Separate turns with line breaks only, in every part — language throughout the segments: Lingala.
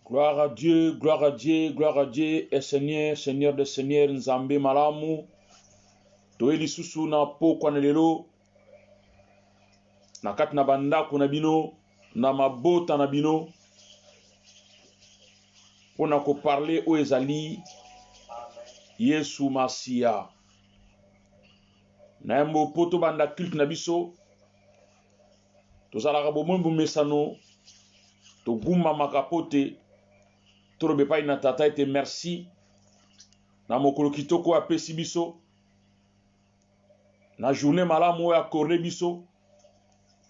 Gloire à Dieu, gloire à Dieu, gloire à Dieu, et Seigneur, Seigneur des Seigneurs, Nzambe malamu, toeli susu na pokwa na lelo, na kati na bandako na bino, na mabota na bino, pona ko parler o ezali, Yesu Masia. Na yambo poto banda culte na biso, tozalaka bomwembu mesano, to guma makapote, torobe pai na tata ete merci, na mokolo kitoko apesi biso, na journée malamu oyo akorde biso,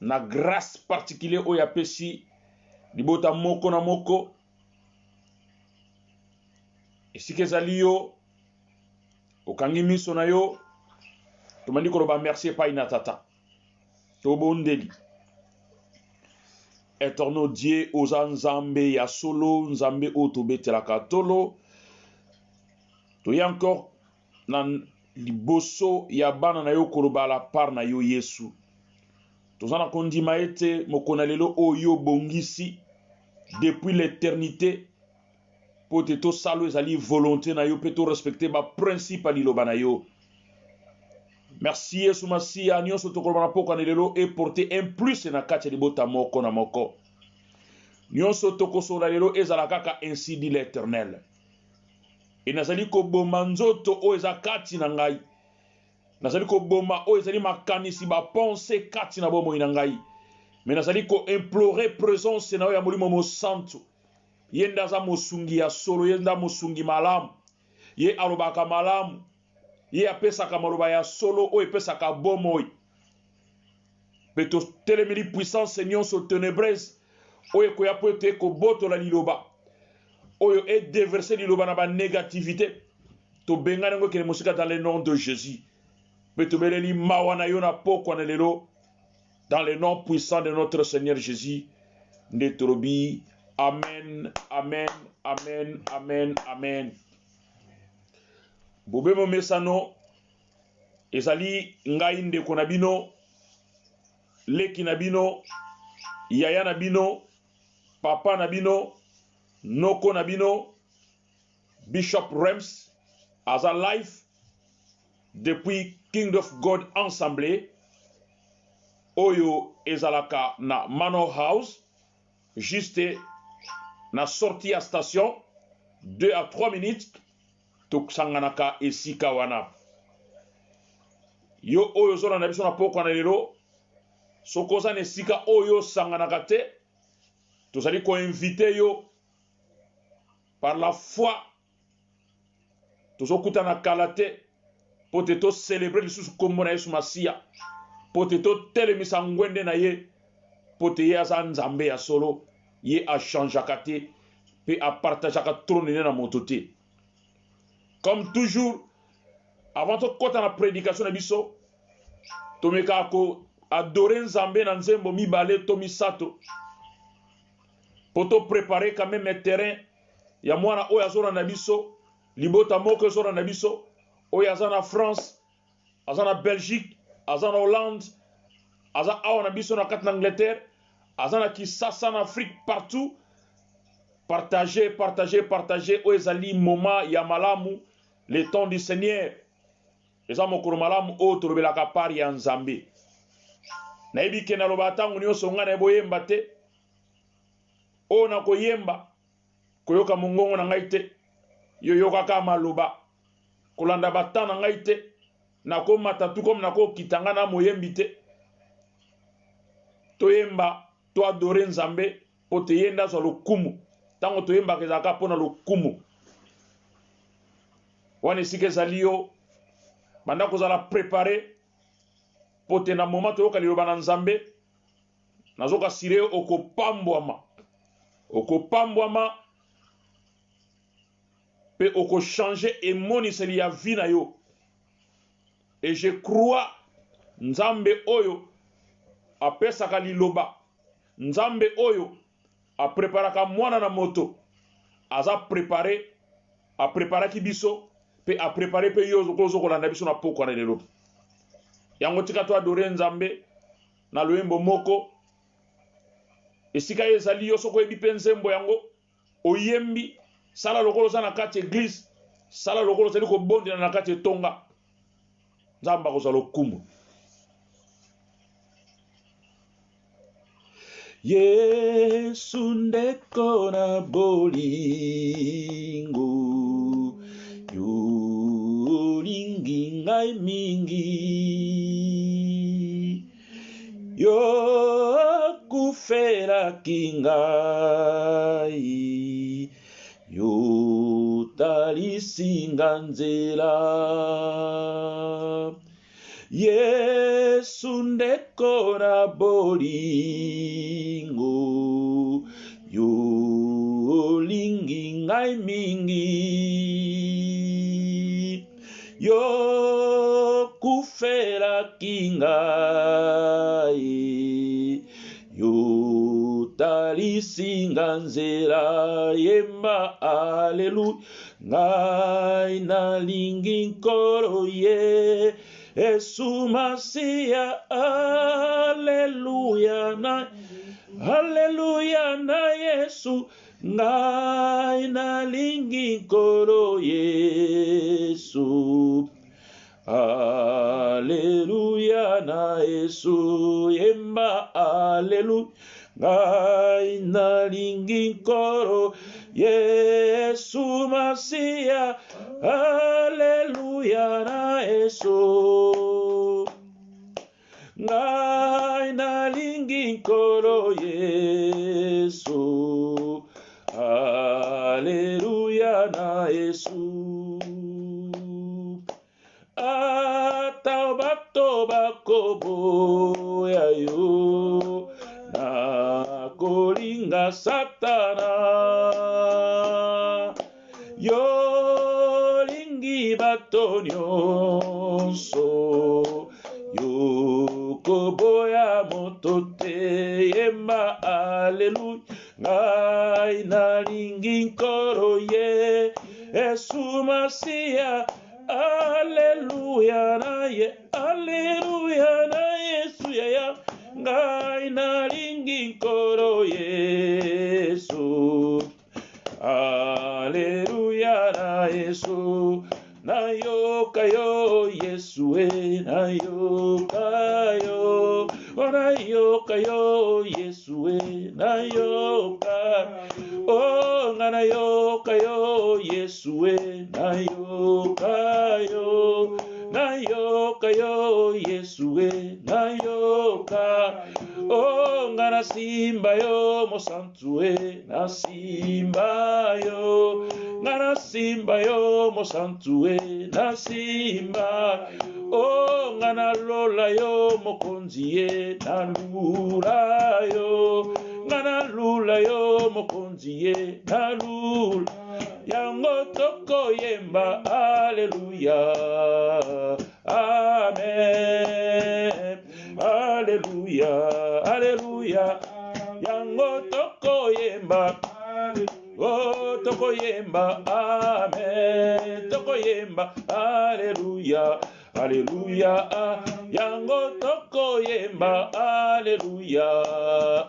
na grâce particulière oyo apesi libota moko na moko, esika ezali yo, okangi miso na yo, tomandi koloba merci pai na tata, tobondeli. Éternel Dieu, oza Nzambe ya solo, Nzambe o tobetelaka tolo. Toya encore na liboso ya bana na yo koloba la part na yo Yesu. Tozana kondima ete mokona lelo oyo bongisi depuis l'éternité po te to salo ezali volonté na yo pe to respecter ba principe liloba na yo. Merci Yesu Masia, nyonso tokoloba na poko na lelo e porter un plus na kati libota moko na moko. Nyonso tokosola lelo ezala kaka ainsi dit l'Éternel. E nazali ko boma nzoto o eza kati na ngai. Nazali ko boma o ezali makanisi ba pense kati na bomo na ngai. Mais nazali ko implorer présence na yo ya molimo mo santo. Yenda za mosungi ya solo, yenda mosungi malamu. Ye alobaka malamu. Ye apesaka maloba ya solo o epesaka bomoi. Peto telemeli puissance nyonso ténébreuse oyo koya pote ko boto la liloba. Oyo e déverser liloba na ba négativité. To bengana ngo kele musika dans le nom de Jésus. Peto beleli mawa na yo na poko na lelo dans le nom puissant de notre Seigneur Jésus. Ndetorobi. Amen, amen, amen, amen, amen. Bobemo mesano ezali ngai ndeko na bino, leki na bino, yaya na bino, papa na bino, noko na bino, Bishop Rems aza life depuis King of God Ensemble oyo ezalaka na Manor House juste na sortie à station 2 à 3 minutes tokusanganaka esika wana. Yo oyo zona na biso na poko na lelo sokoza na esika oyo sanganaka te, tozali ko inviter yo par la foi tozokuta na kalate po te to célébrer lisusu kombo na Yesu Masia, po te to telemisa ngwende na ye, po te ye aza Nzambe ya solo, ye a changeaka te pe a partageaka trône na moto te. Comme toujours, avant de kota na prédication na biso, tomeka ko adorer Nzambe na nzembo mibale to misato. Poto préparer quand même un terrain ya mwana oyo azona na biso, libota moko ezona na biso, oyo aza na France, aza na Belgique, aza na Hollande, aza awa na biso na kati na Angleterre, aza na Kisasa en Afrique, partout. Partagez, partagez, partagez. O ezali moment ya malamu, le temps du Seigneur. Eza mokolo malamu o torobelaka par ya Nzambe. Na yebi ke na loba tangu nyonso nga na boyemba te. O na koyemba koyoka mongongo na ngai te. Yo yokaka maloba. Kolanda bata na ngai te. Na ko matatu comme na ko kitanga na moyembi te. Toyemba to adorer Nzambe po te yenda zo lokumu. Tango toyemba kezaka pona lokumu. Wane sike zali yo banda kozala préparer po te na moment toyoka liloba na Nzambe nazoka sire okopambwama. Okopambwama pe oko changer emoniseli ya vie na yo. Et je crois Nzambe oyo apesaka liloba, Nzambe oyo a préparaka mwana na moto, aza préparé, a préparaki biso, pe a préparé pe yo zokozo kolanda biso na poko na lelo. Yango tika to adorer Nzambe na loyembo moko, esika ezali yo soko ebi pe nzembo yango, oyembi sala lokolo za na kati église sala lokolo zali ko bondela na kati tonga nzamba ko zalo kumu Yesu ndeko na bolingo yolingi ngai mingi yo kufela kingai yo talisinga nzela Yesu ndeko na bolingo yolingi ngai mingi yo kufela kingai yo talisinga nzela yemba aleluya ngai nalingi nkolo ye Yesu Masia, Alleluia na Yesu, ngai nalingi nkolo Yesu. Alleluia na Yesu, yemba Alleluia, ngai nalingi nkolo Yesu Masia, Alleluia na Yesu. Ngai nalingi nkolo Yesu, Alleluia na Yesu. Ata bato bakoboya yo na kolinga Satana yo lingi bato nyonso yo koboya moto te yemba Alleluia ngai nalingi nkolo ye Yesu Masia Alleluia na ye Alleluia na Yesu ya ngai nalingi nkolo Yesu Alleluia na Yesu nayoka yo Yesu nayoka yo nayoka yo Yesu nayoka oh nayoka yo Yesu nayoka yo Yesu nayoka oh ngana simba yo mosantu na simba yo ngana simba yo mosantu na simba oh ngana lola yo mokonzi na lula yo ngana lula yo mokonzi na lula yango toko yemba Alleluia amen Alleluia Alleluia yango toko yemba oh toko yemba amen toko yemba Alleluia Alleluia yango toko yemba Alleluia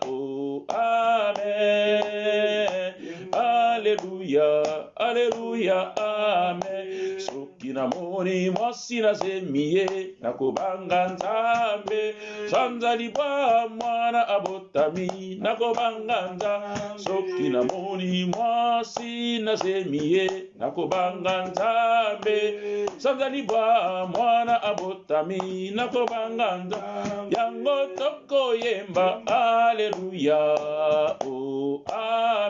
oh amen Alleluia Alleluia amen soki namoni mwasi nazemiye nakobanga Nzambe sanza libwa mwana abotami nakobanga Nzambe soki namoni mwasi nazemiye nakobanga Nzambe sanza libwa mwana abotami nakobanga Nzambe yango toko yemba Alleluia oh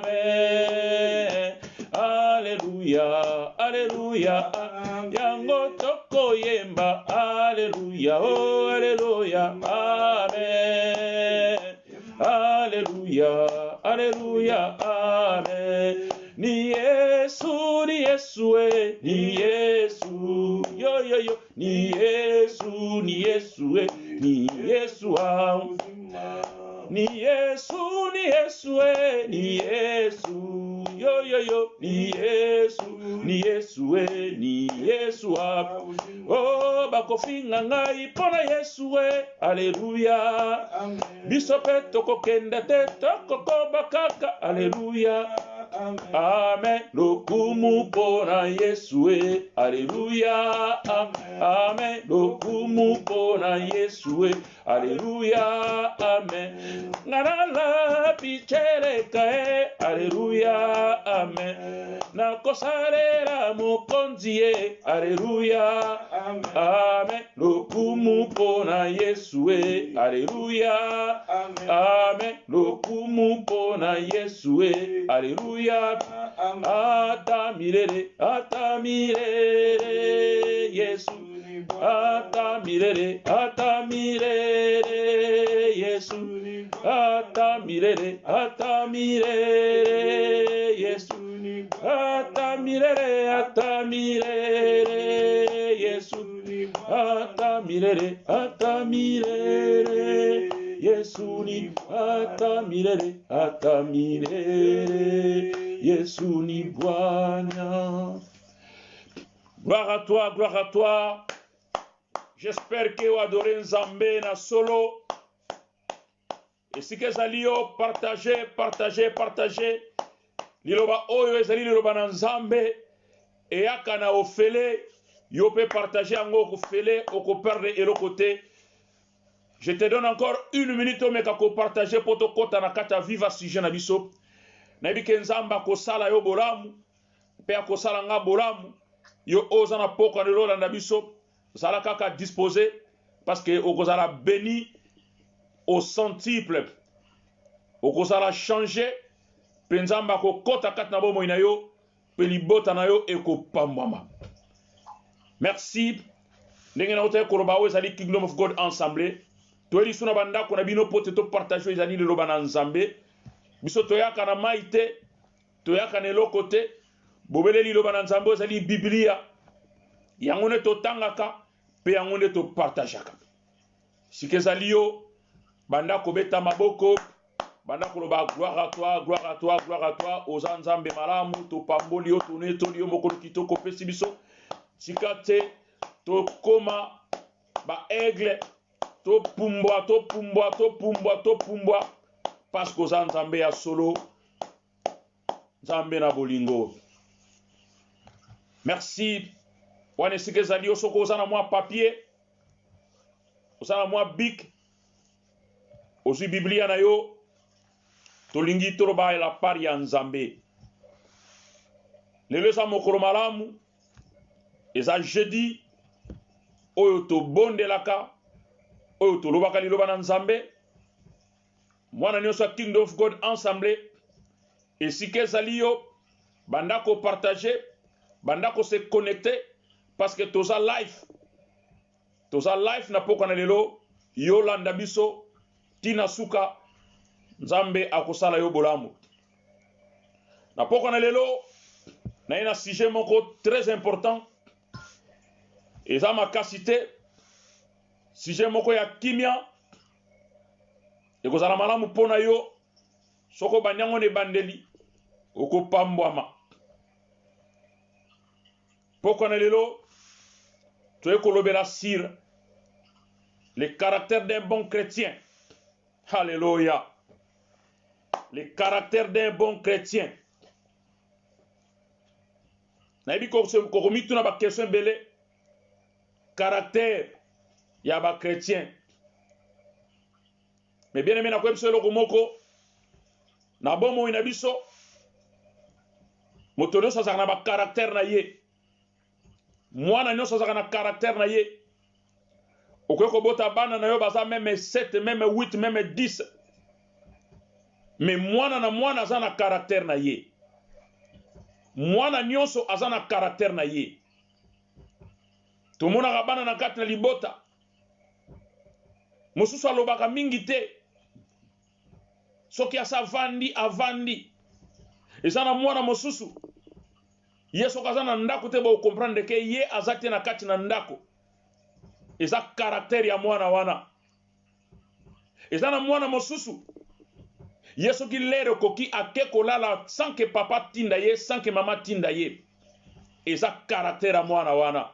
amen Alleluia Alleluia yango toko yemba Alleluia oh Alleluia amen Alleluia Alleluia amen ni Yesu ni Yesu ni Yesu yo yo yo ni Yesu ni Yesu ni Yesu ni Yesu ni Yesu ni Yesu yo yo yo ni Yesu ni Yesu ni Yesu oh bakofinga ngai pona Yesu Alleluia biso pe tokokenda te tokokoba kaka Alleluia Amen. Lokumu pona Yesue. Alléluia. Amen. Lokumu pona Yesue. Alléluia. Amen. Nganala pichere kae. Alléluia. Amen. Nakosarera mokonzie. Alléluia. Amen. Lokumu pona Yesue. Alléluia. Amen. Lokumu pona Yesue. Alléluia. Atamirere, atamirere, Yesu. Atamirere, atamirere, Yesu. Atamirere, atamirere, Yesu. Atamirere, atamirere, Yesu. Atamirere, atamirere, Yesu ni atamirere, atamirere, Yesu ni Bwana. Gloire à toi, gloire à toi. J'espère que vous adorez Nzambe na solo. Et si que zalio partagez, partagez, partagez. Liloba oyo ezali liloba na Nzambe. Et akana ofele, yo peut partager ango ofele, oko perdre et le côté. Je te donne encore 1 minute mais kako partager pour to kota na kata viva sujet na biso. Na bi Nzamba ko sala yo bolamu, pe ko sala nga bolamu. Yo ozana poko na lola na biso, sala kaka disposer parce que okozala béni au centuple. Okozala changer, pe Nzamba ko kota kata na bomo ina yo, pe libota na yo e ko pambama. Merci. Ndenge na ote koroba o ezali Kingdom of God ensemble. Toeli suna banda ko na bino pote to partage ezali le loba na Nzambe. Biso toyaka na maite, toyaka na lokote, bobeleli loba na Nzambe ezali Biblia. Yango ne to tangaka, pe yango ne to partageaka. Sikezali yo banda ko beta maboko, banda ko loba gloire à toi, gloire à toi, gloire à toi, oza Nzambe malamu to pamboli yo to ne to yo mokolo kitoko pesi biso. Sikate to koma ba aigle to pumbwa, to pumbwa, to pumbwa, to pumbwa. Parce que Nzambe ya solo, Nzambe na bolingo. Merci. Wane sike zali osoko osana mwa papier, osana mwa bic, osi Biblia na yo, tolingi toroba la part ya Nzambe. Lelo sa mokolo malamu, eza jeudi, oyo to bondelaka, oyo to lobaka liloba na Nzambe. Mwana nyonso Kingdom of God ensemble. Et si kezali yo bandako partager, bandako se connecter parce que toza live na poko na lelo yo landa biso tina suka Nzambe akosala yo bolamu. Na poko na lelo na ina sujet moko très important. Eza makasite sujet moko ya kimia. Ekozala malamu pona yo soko banyango ne bandeli oko pambwama. Poko na lelo to ekolobela sur le caractère d'un bon chrétien. Alléluia. Le caractère d'un bon chrétien. Na ebi ko mitu na ba question belé caractère ya ba chrétien. Mais bien aimé na kwebso eloko moko na bomo ina biso moto nyonso azaka na ba caractère na ye. Mwana nyonso azaka na caractère na ye. Okoki kobota bana na yo baza meme 7, meme 8, meme 10. Mais mwana na mwana aza na caractère na ye. Mwana nyonso aza na caractère na ye. Tomonaka bana na kati na libota. Mosusu alobaka mingi te. Soki asa vandi avandi. Eza na mwana mosusu. Ye soki aza na ndako te bo comprendre ke ye aza te na kati na ndako. Eza caractère ya mwana wana. Eza na mwana mosusu. Ye soki lere koki ake kolala sans que papa tinda ye, sans que mama tinda ye. Eza caractère ya mwana wana.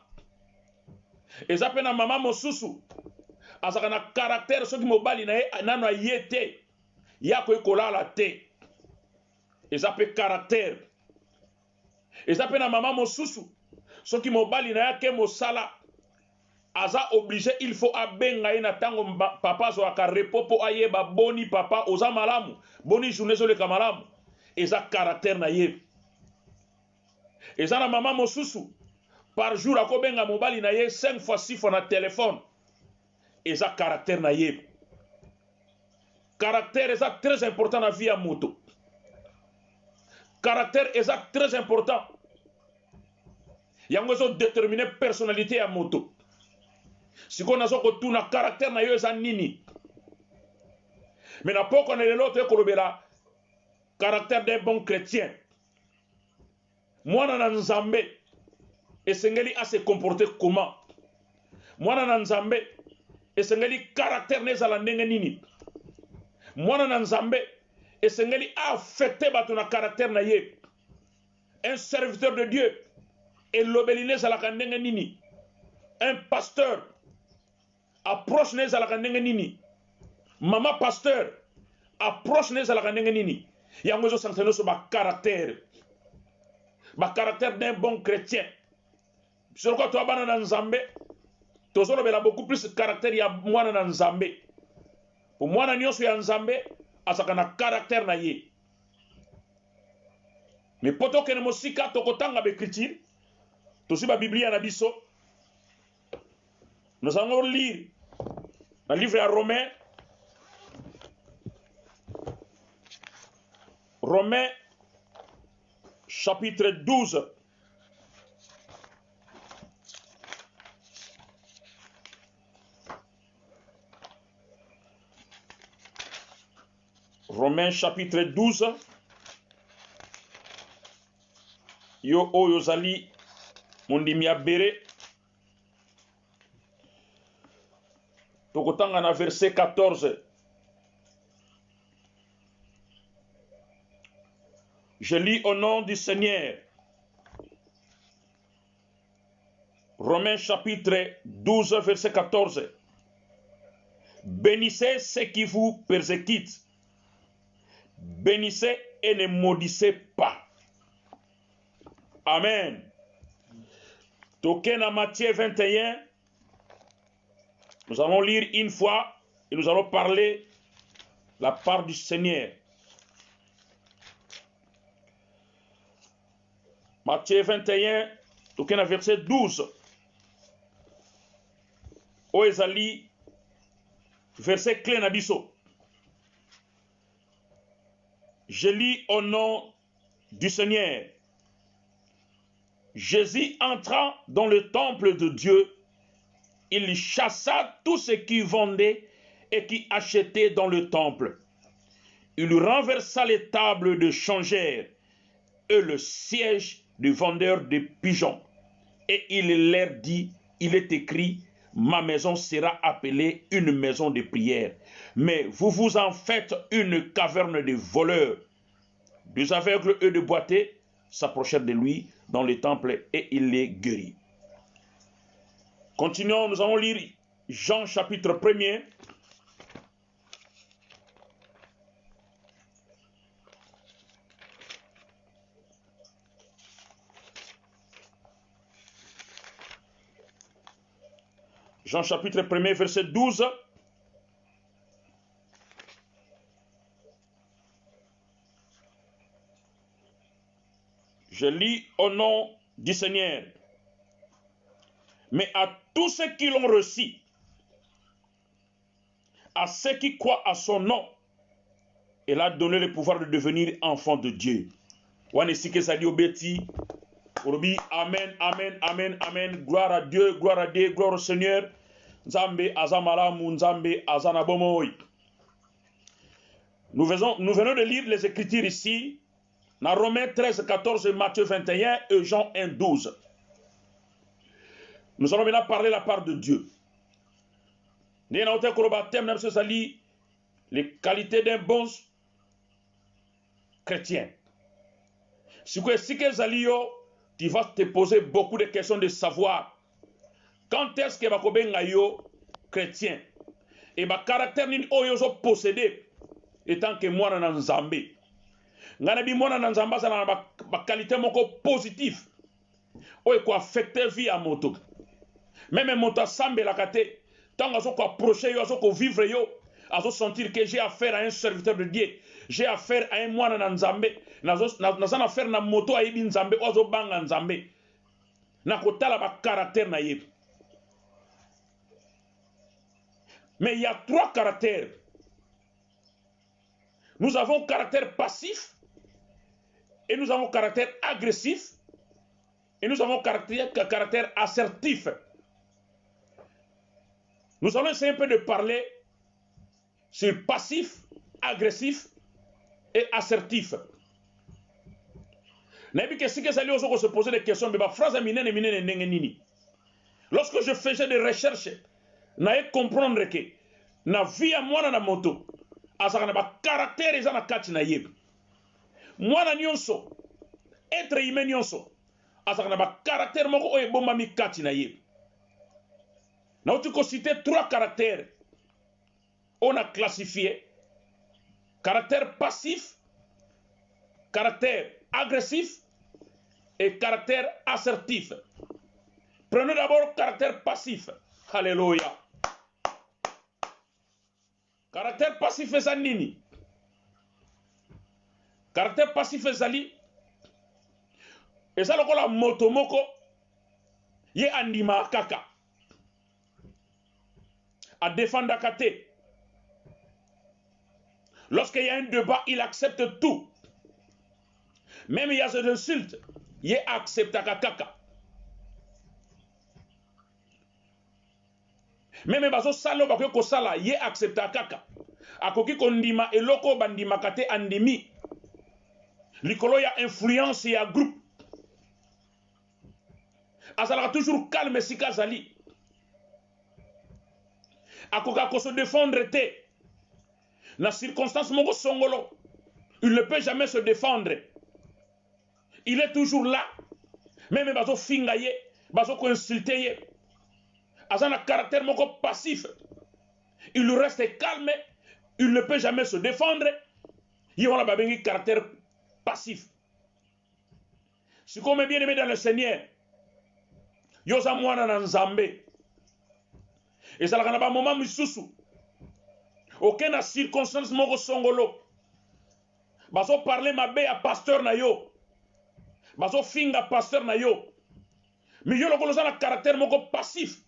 Eza pe na mama mosusu. Azaka na caractère soki mobali na ye nano ye te. Yako ekolala te. eza pe caractère. Eza pe na mama mosusu soki mobali na yake mosala aza obligé, il faut abenga ye na tango papa azwaka repos po ayeba boni papa oza malamu, boni journée ezoleka malamu. Eza caractère na ye. Eza na mama mosusu par jour akobenga mobali na ye 5 fois 6 fois na téléphone. Eza caractère na ye. Caractère eza très important na vie ya moto. Caractère eza très important. Yango ezo déterminer personnalité ya moto. Siko nazo kotuna caractère na yo eza nini. Mais na poko na lelo to ekolobela caractère d'un bon chrétien. Mwana na nzambe esengeli a se comporter comment? Mwana na nzambe esengeli caractère nezala ndenge nini? Mwana na nzambe esengeli a affecté bato na caractère na ye. Un serviteur de Dieu elobeli nezalaka ndenge nini? Un pasteur approche nezalaka ndenge nini? Mama pasteur approche nezalaka ndenge nini? Yango zo sanctionner sur ba caractère. Ba caractère d'un bon chrétien. Sur quoi toi bana na nzambe tozolobela beaucoup plus caractère ya mwana na nzambe. Pour mwana nyonso ya nzambe asaka na caractère na ye. Mais poto kene mosika tokotanga l'écriture tosi ba biblia na biso. Nous allons lire dans le livre à Romains. Romains chapitre 12. Romains chapitre 12. Yo oyo zali mondimi abere. Tokotanga na verset 14. Je lis au nom du Seigneur. Romains chapitre 12 verset 14. Bénissez ceux qui vous persécutent. Bénissez et ne maudissez pas. Amen. Token à Matthieu 21. Nous allons lire une fois et nous allons parler la part du Seigneur. Matthieu 21, token à verset 12. Oezali, verset clé na biso. Je lis au nom du Seigneur. Jésus entra dans le temple de Dieu. Il chassa tous ceux qui vendaient et qui achetaient dans le temple. Il renversa les tables de changeurs et le siège des vendeurs de pigeons. Et il leur dit, il est écrit, ma maison sera appelée une maison de prière. Mais vous vous en faites une caverne de voleurs. Deux aveugles et de boiteux s'approchèrent de lui dans le temple et il les guérit. Continuons, nous allons lire Jean chapitre 1er. Jean chapitre 1er, verset 12. Je lis au nom du Seigneur. Mais à tous ceux qui l'ont reçu, à ceux qui croient à son nom, il a donné le pouvoir de devenir enfant de Dieu. Amen, amen, amen, amen. Gloire à Dieu, gloire au Seigneur. Nzambe azamalamu, Nzambe azanabomoy. Nous venons de lire les Écritures ici, dans Romains 13, 14, Matthieu 21 et Jean 1, 12. Nous allons maintenant parler la part de Dieu. Les qualités d'un bon chrétien. Si tu vas te poser beaucoup de questions de savoir quand est-ce que bakobenga yo chrétien et ba caractère ni oyo zo posséder étant que moi na nzambe. ngana bi mwana na nzamba za na ba qualité moko positif oyo ko affecter vie à moto même moto asambela kate tant azo ko approcher yo azo ko vivre yo azo sentir que j'ai affaire à un serviteur de Dieu, j'ai affaire à un mwana na nzambe, naza na affaire na moto ayebi nzambe ozo banga nzambe na kotala ba caractère na ye. Mais il y a 3 caractères. Nous avons caractère passif, et nous avons caractère agressif, et nous avons caractère assertif. Nous allons essayer un peu de parler sur passif, agressif et assertif. Se poser des questions, lorsque je faisais des recherches, je comprendre que na vie à moi na moto, azaka na ba caractère eza na kati na ye. Mwana nyonso, être humain nyonso, azaka na ba caractère moko oyo bombami kati na ye. Na tu citer 3 caractères. On a classifié caractère passif, caractère agressif et caractère assertif. Prenons d'abord caractère passif. Alléluia. Caractère passif est nini. Caractère passif est zali. Et ça la motomoko ye andima kaka. À défendre kate. Lorsqu'il y a un débat, il accepte tout. Même il y a des insultes, il accepte kaka. Même bazo salo bako ko sala, il accepte kaka. Akoki kondima eloko bandima kate andimi. Likolo ya influence ya groupe. Azalaka toujours calme si kazali. Akoka ko se défendre te. Na circonstance moko songolo, il ne peut jamais se défendre. Il est toujours là. Même bazo fingaye, bazo ko insulter ye. Azana caractère moko passif. Il reste calme, il ne peut jamais se défendre. Il a un caractère passif. Si comme bien aimé dans le Seigneur, yosa mwana na nzambe. Et ça n'a pas moment misusu. Aucune circonstance moko songolo. Baso parler ma bé à pasteur na yo. Baso finga pasteur na yo. Mais yo lokolo na caractère moko passif.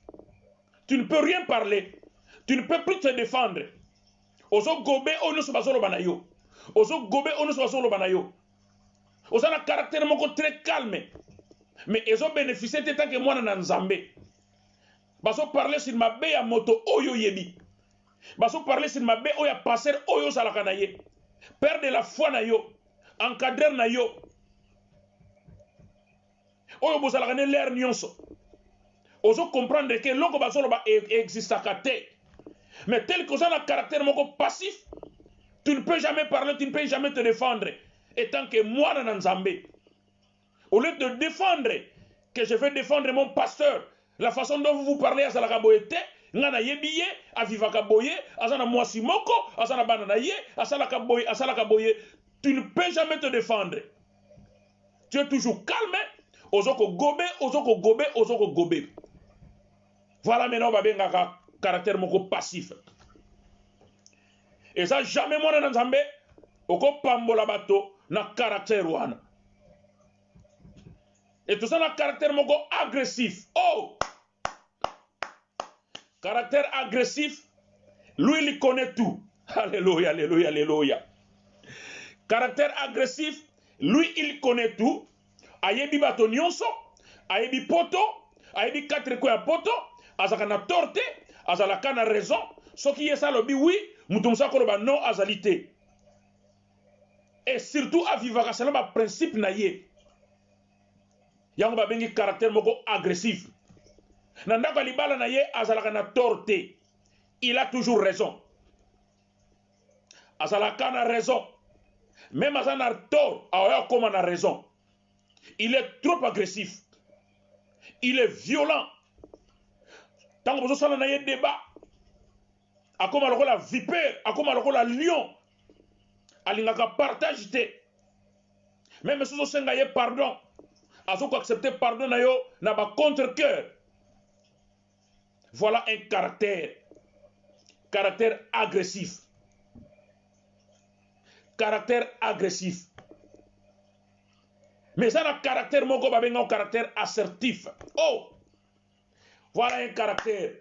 Tu ne peux rien parler. Tu ne peux plus te défendre. Ozo gobe ono so baso lo banayo. Ozo gobe ono so baso lo banayo. Ozo na caractère moko très calme. Mais ils ont bénéficié de tant que moi na nzambe. Baso parler sur ma bé à moto oyo yebi. Baso parler sur ma bé oya passer oyo salaka na ye. Père de la foi na yo, encadreur na yo. Oyo bosalaka ne l'air nyonso. Ozo comprendre que loko baso lo ba existaka te. Mais tel que ça a un caractère moko passif, tu ne peux jamais parler, tu ne peux jamais te défendre. Et tant que moi na nzambe. Au lieu de défendre, que je vais défendre mon pasteur, la façon dont vous parlez à Salaka Boyete, ngana yebiye, a vivaka boye, azana mwasi moko, azana banana ye, a salaka boye, tu ne peux jamais te défendre. Tu es toujours calme, ozoko gobe, ozoko gobe, ozoko gobe. Voilà maintenant babengaka caractère moko passif. Et ça jamais moi na nzambe, oko pambola bato na caractère wana. Et tout ça na caractère moko agressif. Oh! Caractère agressif, lui il connaît tout. Alléluia, alléluia, alléluia. Caractère agressif, lui il connaît tout. Ayebi bato nyonso, ayebi poto, ayebi 4 koya poto, azaka na torte, azalaka na raison, soki yesa lobi oui, mutumsa koloba non azalité. Et surtout avivaka selon principe na ye. Yango ba bengi caractère moko agressif. Nandaka libala na ye azalaka na torte. Il a toujours raison. Azalaka na raison. Même azana tort, aoya koma na raison. Il est trop agressif. Il est violent. Tant que vous avez un débat, akoma lokola vipère, akoma lokola lion. Alingaka partage te. Même si vous avez pardon, vous accepter pardon na ba contre-cœur. Voilà un caractère agressif. Caractère agressif. Mais ça, le caractère, un caractère assertif. Oh! Voilà un caractère.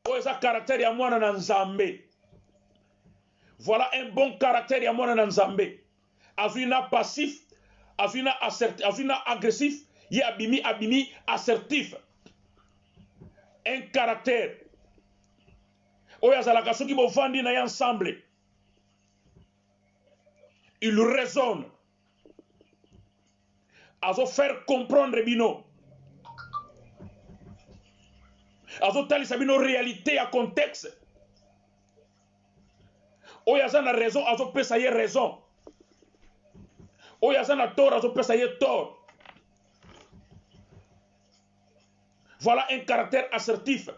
Oh, ça caractère, il y a moi dans Nzambé. Voilà un bon caractère, il y a moi dans Nzambé. Azuna passif, azuna assertif, azuna agressif, il y a abimi, assertif. Un caractère. Oh, il y a la qui vont vendre ensemble. Il raisonne. Azo faire comprendre bino. Azo talisa bino réalité à contexte. Oyazana raison, azo pesaye raison. Oyazana tort, azo pesaye tort. Voilà un caractère assertif.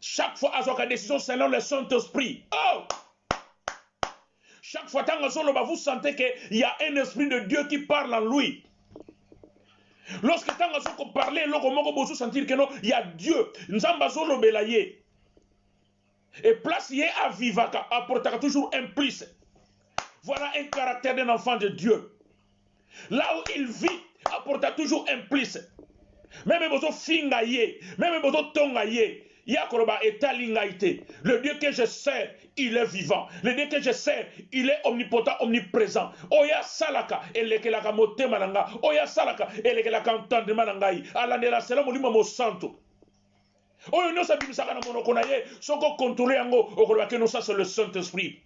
Chaque fois azo ka décision selon le Saint-Esprit. Oh! Chaque fois que vous sentez qu'il y a un esprit de Dieu qui parle en lui. Lorsque vous parlez, vous sentir que non, il y a Dieu. Nous avons belaye. Et place y à vivaka, apportera toujours un plus. Voilà un caractère d'un enfant de Dieu. Là où il vit, apportera toujours un plus. Même bozo fingaye, même bozo tongaye. Le Dieu que je sers, il est vivant. Le Dieu que je sers, il est omnipotent, omniprésent. Oya salaka, elekelaka motema nanga. Oya salaka, elekelaka entendement nangai. Alandela sela molimo mo santo. Oyo no sabi misaka na monoko na ye, soko contrôler yango, okoloba que non ça c'est le Saint-Esprit.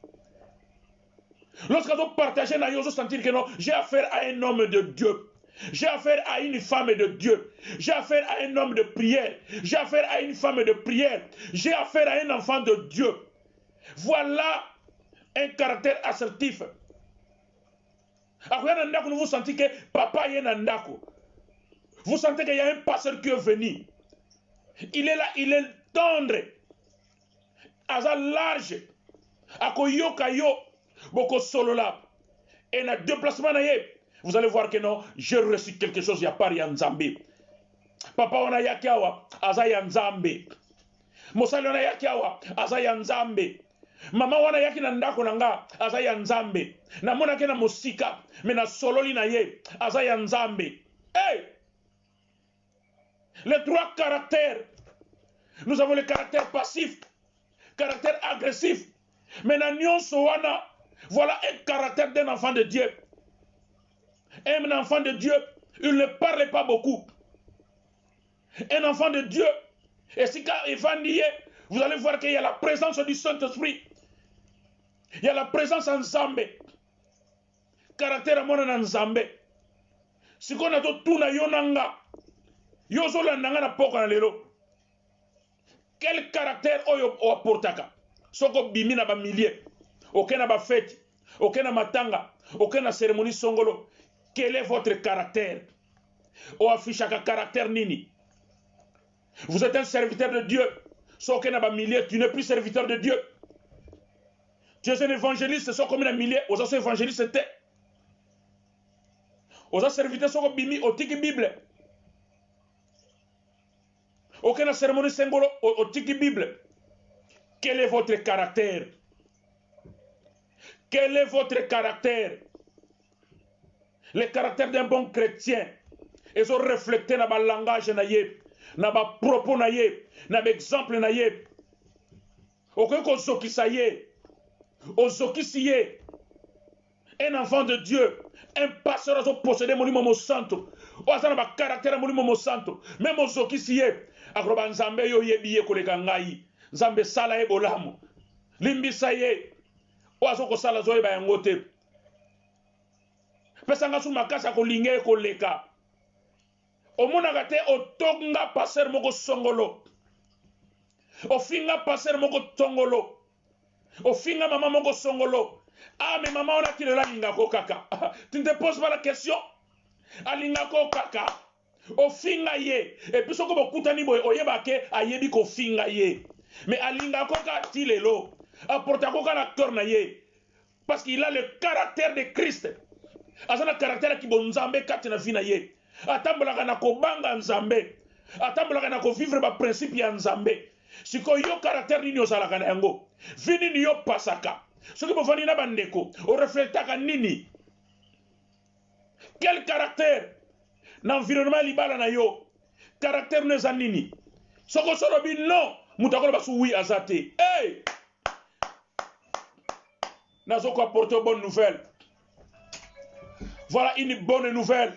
Lorsque vous partagez na yo, vous sentir que non, j'ai affaire à un homme de Dieu. J'ai affaire à une femme de Dieu. J'ai affaire à un homme de prière. J'ai affaire à une femme de prière. J'ai affaire à un enfant de Dieu. Voilà un caractère assertif. Après, vous sentez que papa est nandako. Vous sentez qu'il y a un pasteur qui est venu. Il est là, il est tendre. Asa large. Ako yo kayo. Boko solo là. Et na déplacement na ye. Vous allez voir que non, j'ai reçu quelque chose, il n'y a pas rien Nzambi. Papa on a yakiawa, azaya Nzambi. Mosali on a yakiawa, azaya Nzambi. Mama wana yaki na ndako nanga, azaya Nzambi. Na mona ke na musika, me na sololi na ye, azaya Nzambi. Hey! Les trois caractères. Nous avons le caractère passif, caractère agressif. Mais na nyonso wana, voilà un caractère d'un enfant de Dieu. Un enfant de Dieu, il ne parle pas beaucoup. Un enfant de Dieu, et si vous allez voir qu'il y a la présence du Saint-Esprit. Il y a la présence en Zambé. Caractère à mon en Zambé. Si on a tout na yonanga, yozola nanga na poko na lelo. Quel caractère oyo o apportaka? Soko bimi na ba millier, aucun na ba fête, aucun na matanga, aucun na cérémonie songolo. Quel est votre caractère? Ou affiche un caractère nini? Vous êtes un serviteur de Dieu. Sauf qu'il y a un millier, tu n'es plus serviteur de Dieu. Tu es un évangéliste, sauf comme un millier. Aux autres évangélistes, c'était. Aux autres serviteurs, sauf comme bimi, au tiki Bible. Aucune cérémonie symbole au tiki Bible. Quel est votre caractère? Quel est votre caractère? Le caractère d'un bon chrétien. Ils ont reflété dans le langage, dans le propos, dans l'exemple. Un enfant de Dieu, un pasteur a possédé mon monument santo. Ou un caractère mon monument santo. Même aux Zokisiye, Agroban Nzambe yo yebiye koleka ngai. Nzambe sala e bolamu. Limbisa ye. Ou azoko sala zoe ba yangote. Pesanga su makasa kolinge koleka. Omonaka te otonga passer moko songolo. Ofinga passer moko tongolo. Ofinga maman moko songolo. Ah mais maman on a qui le la lingako kaka. Tu ne te poses pas la question. Alingako kaka. Ofinga ye. Et puis soko bokutani boy oyebake ayebi ko finga ye. Mais alingako ka tilelo. Apporta ko ka l'acteur na ye. Parce qu'il a le caractère de Christ. Azana caractère qui bon nzambe kati na vie na ye. Atambolaka na kobanga nzambe. Atambolaka na ko vivre ba principe ya nzambe. Siko yo caractère nini ozalaka na yango. Vini ni yo pasaka. Soki bofani na bandeko, o reflectaka nini? Quel caractère? L'environnement libala na yo. Caractère ne zanini. Soko solobi non. Mutakolo basu oui azate. Hey! Nazoko apporter une bonne nouvelle. Voilà une bonne nouvelle.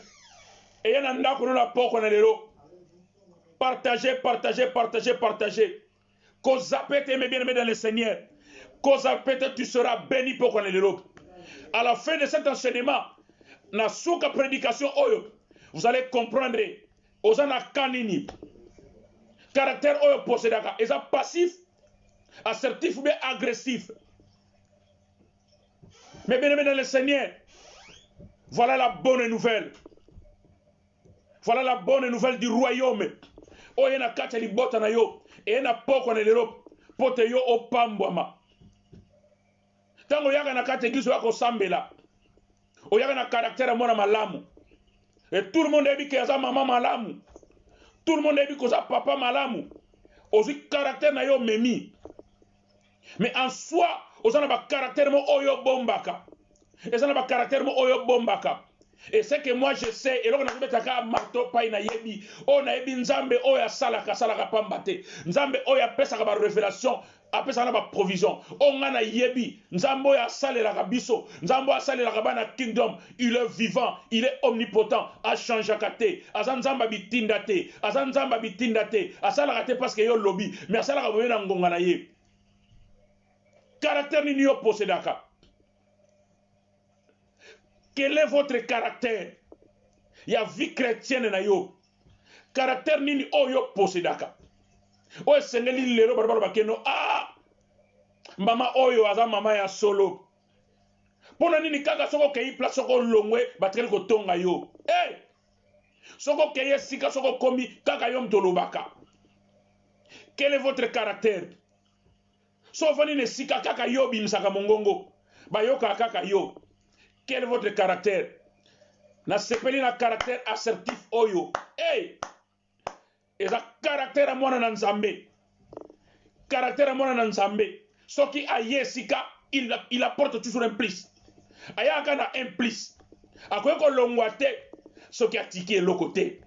Et il y a un endroit qu'on a pas qu'on a l'élo. Partagez, partagez, partagez, partagez. Kozapete, mais bien aimé dans le Seigneur. Kozapete, tu seras béni pour qu'on ait l'élo. À la fin de cet enseignement, na souka prédication oyo, vous allez comprendre. Ozana kanini. Caractère oyo possédaka. Est-ce passif, assertif ou bien agressif? Mais bien aimé dans le Seigneur, voilà la bonne nouvelle. Voilà la bonne nouvelle du royaume. Oh, yena kata li bota na yo. E yena poko na l'Europe. Pote yo o pambwama. Tango yaga na kata église wako sambela. O yaga na caractère mona malamu. Et tout le monde a dit que yaza maman malamu. Tout le monde a dit que yaza papa malamu. Ozi caractère na yo memi. Mais en soi, ozana ba caractère mo oyo bombaka. Ozana ba caractère mo oyo bombaka. Et c'est que moi je sais, et là on a fait un marteau paï na yebi, on a yebi nzambe oya salaka salaka pambate, nzambe oya pesa ba révélation, après ça on a ba provision, on a yebi, nzambe oya sale la biso, nzambe oya sale la bana kingdom, il est vivant, il est omnipotent, a changé kate, azan nzamba bitindate, azan nzamba bitindate, asala kate parce que yo lobby, mais asala ka boyena ngonga na ye. Caractère ni yo possédaka. Quel est votre caractère? Il y a vie chrétienne na yo. Caractère nini oyo possédaka. Oyo sengeli lelo barbaro bakeno ah mama oyo aza mama ya solo. Pona nini kaka soko kei place soko longwe batrel ko tonga yo. Eh! Soko kei sika soko komi kaka yo mtolobaka. Quel est votre caractère? Soko nini sika kaka yo bimsaka mongongo. Bayoka kaka yo. Quel est votre caractère? Na sepeli na caractère assertif oyo. Hey! Et ça caractère à moi nzambe. Caractère à moi nzambe. Ce qui a yesika, il apporte toujours un plus. Ayaka na un plus. Akoye ko longwate, ce qui a tiqué le côté.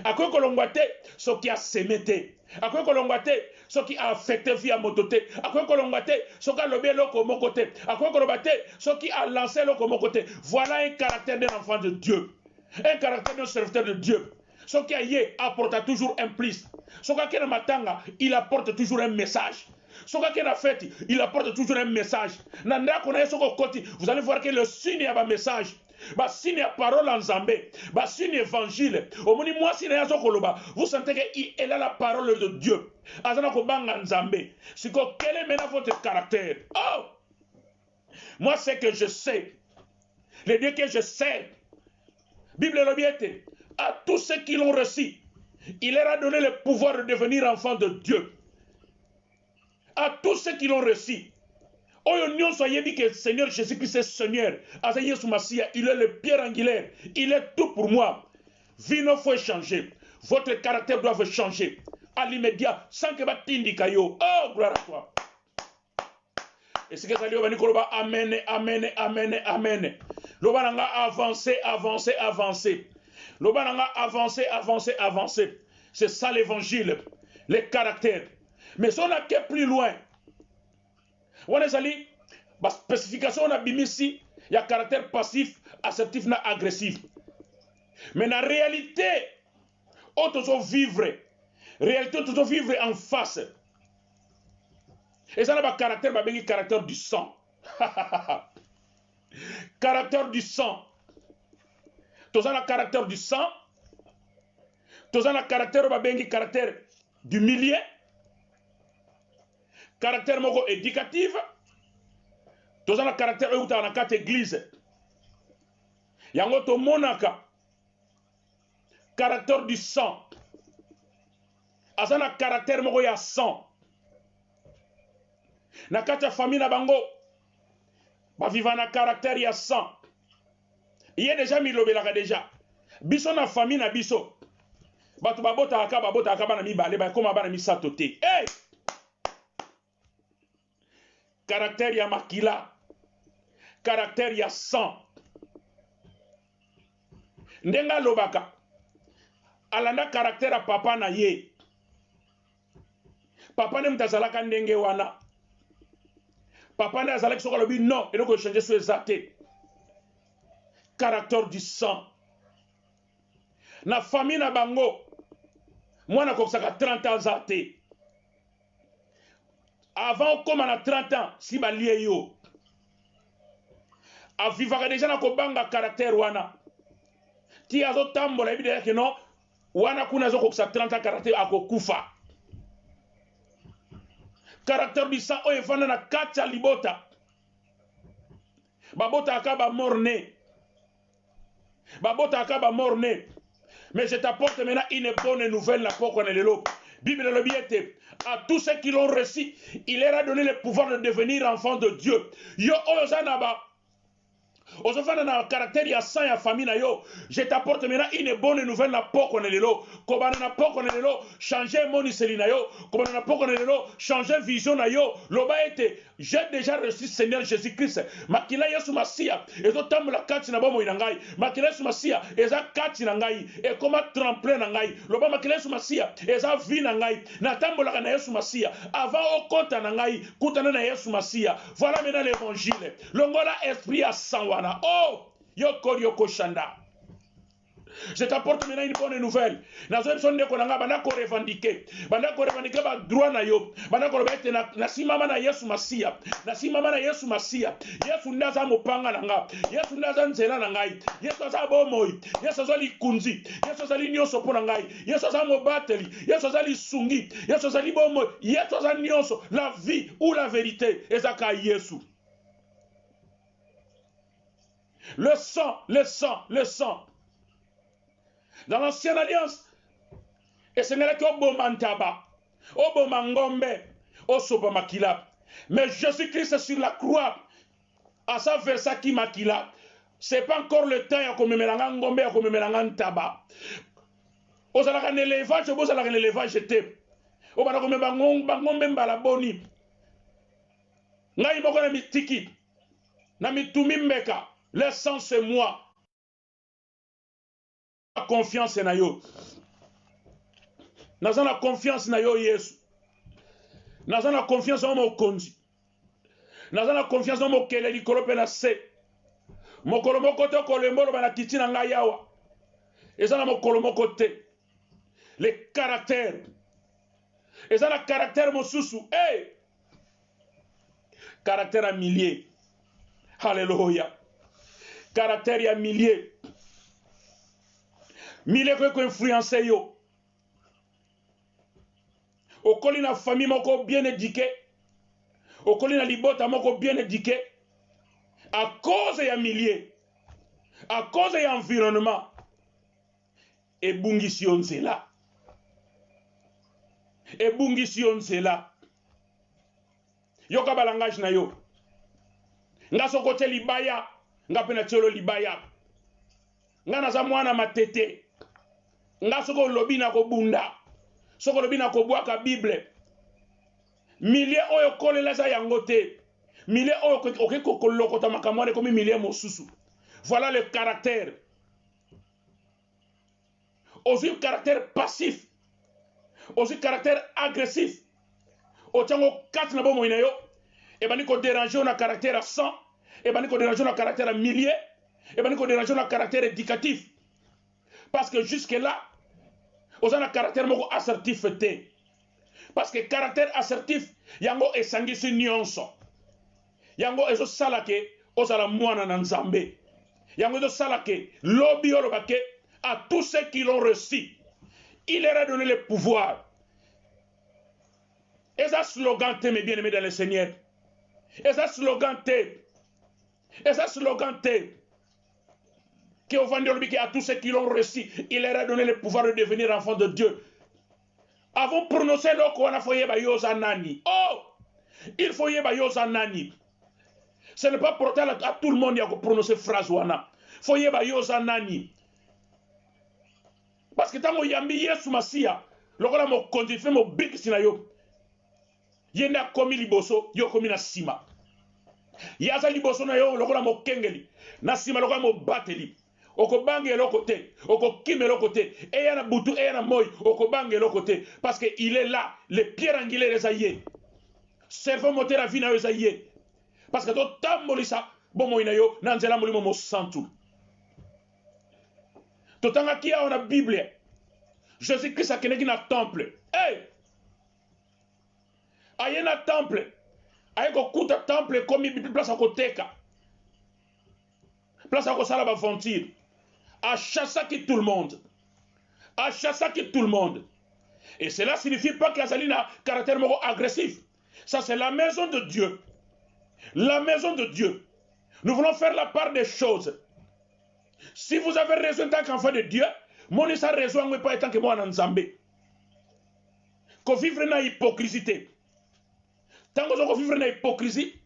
Akoye ko longwate, ce qui a sémété. Akoye ko longwate, ce qui a affecté via mototé. Akoye ko longwate, ce qui a lobé loko mon côté. Akoye ko longwate, ce qui a lancé loko mon côté. Voilà un caractère d'un enfant de Dieu. Un caractère d'un serviteur de Dieu. Ce qui a yé apporte toujours un plus. Ce qui a matanga, il apporte toujours un message. Ce qui a fait, il apporte toujours un message. Nanda konaye soko koti, vous allez voir que le signe a un message. Ba signe a parole en zambé, ba signe évangile. Au moni moi signe ya sokoloba, vous sentez que il a la parole de Dieu. Azana ko banga nzambe. Siko quel est maintenant votre caractère? Oh! Moi c'est que je sais. Le Dieu que je sais. Bible l'obiete. À tous ceux qui l'ont reçu, il leur a donné le pouvoir de devenir enfants de Dieu. À tous ceux qui l'ont reçu. Oyo soyez dit que le Seigneur Jésus-Christ est Seigneur. Il est le pierre angulaire. Il est tout pour moi. Vie ne faut changer. Votre caractère doit changer. À l'immédiat, sans que vous t'indiquiez. Oh, gloire à toi. Et ce que ça dit, amen, amen, amen, amen. L'obananga avancer, avancer, avancer. L'obananga avancer, avancer, avancer. C'est ça l'évangile, les caractères. Mais si on a qu'à plus loin, on a dit, la spécification on a mis ici, il y a caractère passif, assertif, agressif. Mais la réalité, on doit vivre. Réalité, on doit vivre en face. Et ça, c'est le caractère du sang. Caractère du sang. Tout ça, le caractère du sang. Tout ça, le caractère du milieu. Caractère éducatif. Tout ça, le caractère de l'église. Yango to monaka. Caractère du sang. Azana caractère moko ya sang. Na kati ya famille na bango ba vivana caractère ya sang. Il y a déjà mis l'obélaka déjà. Biso na famille na biso. Batu babota aka bana mi bale ba koma bana mi satote. Hey! Caractère ya makila. Caractère ya sang. Ndenga lobaka. Alanda caractère a papa na ye. Papa ne mtazalaka ndenge wana. Papa ne azalaki soka lobi non. Et donc changer sur exacté. Caractère du sang. Na famille na bango. Moi na kokisaka 30 ans zate. Avant comme on a 30 ans, si ba lié yo. A vivaka déjà na kobanga caractère wana. Ti azo tambola ebi que non. Wana kuna zo kokisa 30 ans caractère akokufa. Caractère du sang oyo efanda na kati ya libota. Babota akaba morne. Babota akaba morne. Mais je t'apporte maintenant une bonne nouvelle la poko na lelo. Bible le biete. À tous ceux qui l'ont reçu, il leur a donné le pouvoir de devenir enfants de Dieu. Yo ozanaba. Ozofana na caractère ya sang ya famille na yo. Je t'apporte maintenant une bonne nouvelle na poko na lelo. Kobana na poko na lelo, changer moni selina yo. Kobana na poko na lelo, changer vision na yo. Loba ete, j'ai déjà reçu Seigneur Jésus-Christ. Makila Yesu Masia, ezo tamula kati na bomo inangai. Makila Yesu Masia, eza kati na ngai. E koma tremplin na ngai. Loba makila Yesu Masia, eza vi na ngai. Na tambola na Yesu Masia. Avant au kota na ngai, kutana na Yesu Masia. Voilà maintenant l'évangile. Longola esprit à sang. Oh, yoko shanda. Je t'apporte maintenant une bonne nouvelle. Nazo besoin de konanga bana ko revendiquer. Bana ko revendiquer ba droit na yo. Bana ko bete na simama na Yesu Masia. Na simama na Yesu Masia. Yesu ndaza mopanga nanga. Yesu ndaza nzela na ngai. Yesu aza bomoi. Yesu aza likunzi. Yesu aza nyonso pona ngai. Yesu aza mobateli. Yesu aza lisungi. Yesu aza bomoi. Yesu aza nyonso la vie ou la vérité. Ezaka Yesu. Le sang, le sang, le sang. Dans l'ancienne alliance, et ce n'est qu'au bon mantaba, au bon mangombe, au sobo makila. Mais Jésus-Christ sur la croix, à sa versa qui makila, c'est pas encore le temps à comme mélangan ngombe, à comme mélangan taba. Aux alakan élevage, aux alakan élevage, j'étais. Au bana comme bangombe mbalaboni. Ngai moko na mitiki, na mitumi mbeka. Le sang c'est moi. La confiance na yo. Naza la confiance na yo Yesu. Naza la confiance en mo konzi. Naza la confiance en mo kele likolo pe na se. Mokolo moko te kolembolo bana kiti na ngai yawa. Eza na mokolo moko te. Le caractère. Eza na caractère mosusu. Hey! Caractère à milliers. Alléluia. Caractère ya milliers. Milliers qui influencé yo. Okoli na famille moko bien éduquée. Okoli na libota moko bien éduquée. À cause ya milliers. À cause ya environnement. Et bungisi onzela. Et bungisi onzela. Yoka balangage na yo. Nga sokote libaya. Nga pena tiolo libaya. Nga naza mwana matete. Nga soko lobi na ko bunda. Soko lobi na ko bwaka Bible. Milie oyo kolela za yangote. Milie oyo oke kokolokota makamwane komi milie mosusu. Voilà le caractère. Aussi caractère passif. Aussi caractère agressif. Ochango kat na bomo inayo. Et bani ko déranger na caractère à 100. Et bani ko déranger na caractère à milliers. Et bani ko déranger na caractère éducatif. Parce que jusque là, on a un caractère moko assertif te. Parce que caractère assertif, yango esangi si nyonso. Yango ezo salake ozala mwana na nzambe. Yango ezo salake lobi olobake à tous ceux qui l'ont reçu. Il leur a donné le pouvoir. Et ça slogan te, mes bien-aimés dans le Seigneur. Et ça slogan te. Et ça slogan te. Que à tous ceux qui l'ont reçu, il leur a donné le pouvoir de devenir enfants de Dieu. Avant de prononcer le qu'on a foyé ba yosa nani. Oh! Il faut yeba yosa nani. Ce n'est pas porté à tout le monde qui a prononcé phrase wana. Faut yeba yoza nani. Parce que tango yambi Yesu Masia, lokola mo kondife mo big sina yo. Yenda komi liboso, yo komi na sima. Yaza liboso na yo lokola mo kengeli. Na sima lokola mo bateli. Oko bange l'autre côté, oko kime l'autre côté, et yana butu, et yana moy, oko bange l'autre côté, parce que il est là, les pierres angulaires les aïe, servant moteur à vie na aïe, parce que to tambolisa, bon moina yo, nanzela molimo mo santu. To tanga kia on a Bible, Jésus-Christ a kenegi na temple, hey, aye na temple, aye ko kuta temple comme Bible place à koteka, place à kosala ba aventure. À chasser qui tout le monde. À chasser qui tout le monde. Et cela ne signifie pas qu'il y a un caractère agressif. Ça, c'est la maison de Dieu. La maison de Dieu. Nous voulons faire la part des choses. Si vous avez raison en tant qu'enfant de Dieu, mon isa raison n'est pas tant que moi en Zambé. Qu'on vivre dans l'hypocrisie. Tant qu'on vivre dans l'hypocrisie,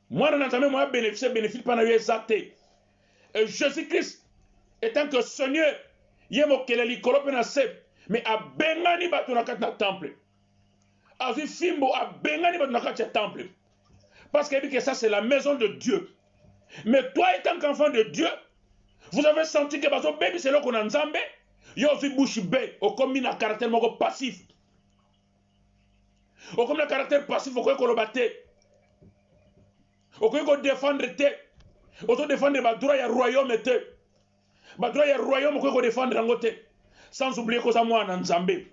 moi en Zambé, moi bénéficie pas dans l'exacté. Et Jésus-Christ, étant que Seigneur, yemo keleli kolope na sep, mais a bengani batu na kat na temple. Azu fimbo a bengani batu na kat na temple. Parce que ça c'est la maison de Dieu. Mais toi étant qu'enfant de Dieu, vous avez senti que bazo baby c'est là qu'on a nzambe, yo zu bouche bé, au comme un caractère moko passif. Au comme un caractère passif au ko lobate. Au ko défendre te. Au to défendre ba droit ya royaume te. Badroit ya royaume ko défendre ngote sans oublier que ça moi en Nzambe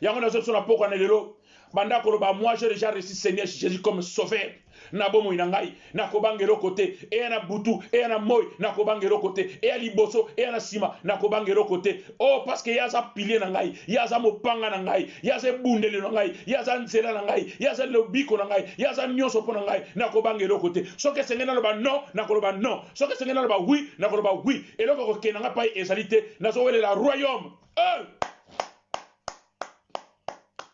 yango na zo na poko na lelo banda ko ba moi j'ai déjà reçu Seigneur Jésus comme sauveur na bomo inangai na ko bangelo côté et na butu et na moy na ko bangelo côté et ali boso et na sima na ko bangelo côté oh parce que yaza pilier na ngai yaza mopanga na ngai yaza bundele na ngai yaza nzela na ngai yaza lobiko na ngai yaza nyoso po na ngai na ko bangelo côté so que sengena lo ba non na ko ba non so que sengena lo ba oui na ko ba oui et loko ko kenanga pa ezalité na zo wele la royaume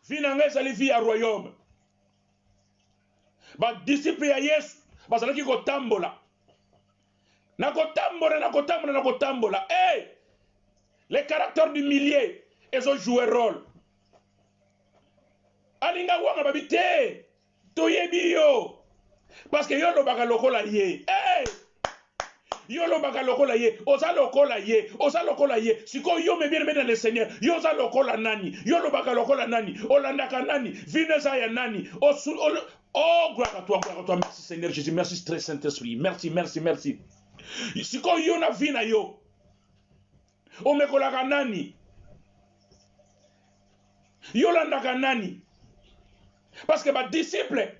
Finanga ezali vie ya royaume. Ba disciple ya Yesu bazalaki kotambola. Na kotambola. Hey! Les caractères du milieu, ils ont joué rôle. Alinga wanga babite. Toyebi yo. Parce que yo lo baka lokola ye. Hey! Yo lo baka lokola ye, oza lokola ye, siko yo me bien dans le Seigneur, yo za lokola nani, yo lo baka lokola nani, olandaka nani, vineza ya nani, oh gloire à toi, merci Seigneur Jésus, merci très Saint-Esprit, merci. Siko yo na vina yo, o mekolaka nani, yo landaka nani, parce que ba disciple,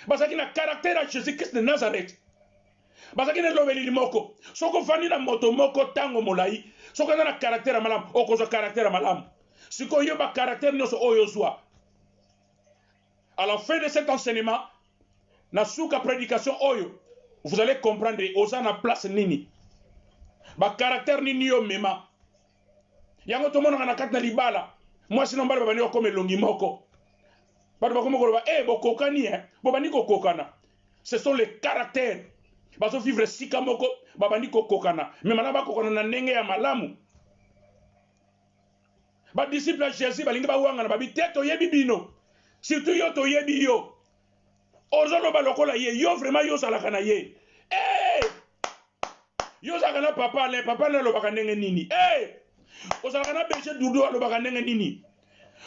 parce qu'il a caractère à Jésus-Christ de Nazareth. Parce que ne lobeli moko soko fani na moto moko tango molai soko na caractère malam okozo caractère malam siko yo ba caractère noso oyozwa. À la fin de cet enseignement na suka prédication oyo vous allez comprendre osana place nini ba caractère nini yo mema yango to mona na katna libala moi sinon bala babani comme longi moko bala bakoma ko ba bokokani bobani ko kokana. Ce sont les caractères. Baso vivre sika moko babandi ko kokana mais mana ba kokana na ndenge ya malamu ba disciple Jésus balingi ba wanga na babi teto yebi bino surtout yo to yebi yo ozolo ba lokola ye yo vraiment yo sala kana ye yo sala kana papa le lo baka ndenge nini ozala kana beche dudu lo baka ndenge nini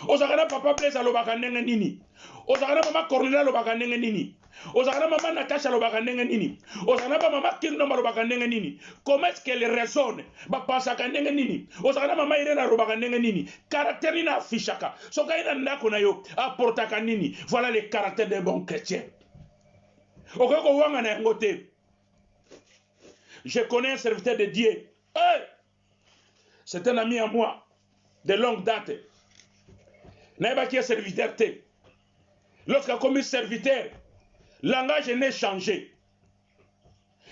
ozala kana papa blessa lo baka ndenge nini ozala kana mama Cornelia lo baka ndenge nini ozakana mama Natasha lo baka ndenge nini ozakana ba mama Kingdom lo baka ndenge nini comment est-ce qu'elle raisonne ba pasaka ndenge nini ozakana mama Irena lo baka ndenge nini caractère ni na afishaka soka ina ndako na yo apportaka nini voilà les caractères des bons chrétiens okoko wanga na ngote. Je connais un serviteur de Dieu, c'est un ami à moi de longue date naeba qui est serviteur te lorsqu'il a commis serviteur langage n'est changé.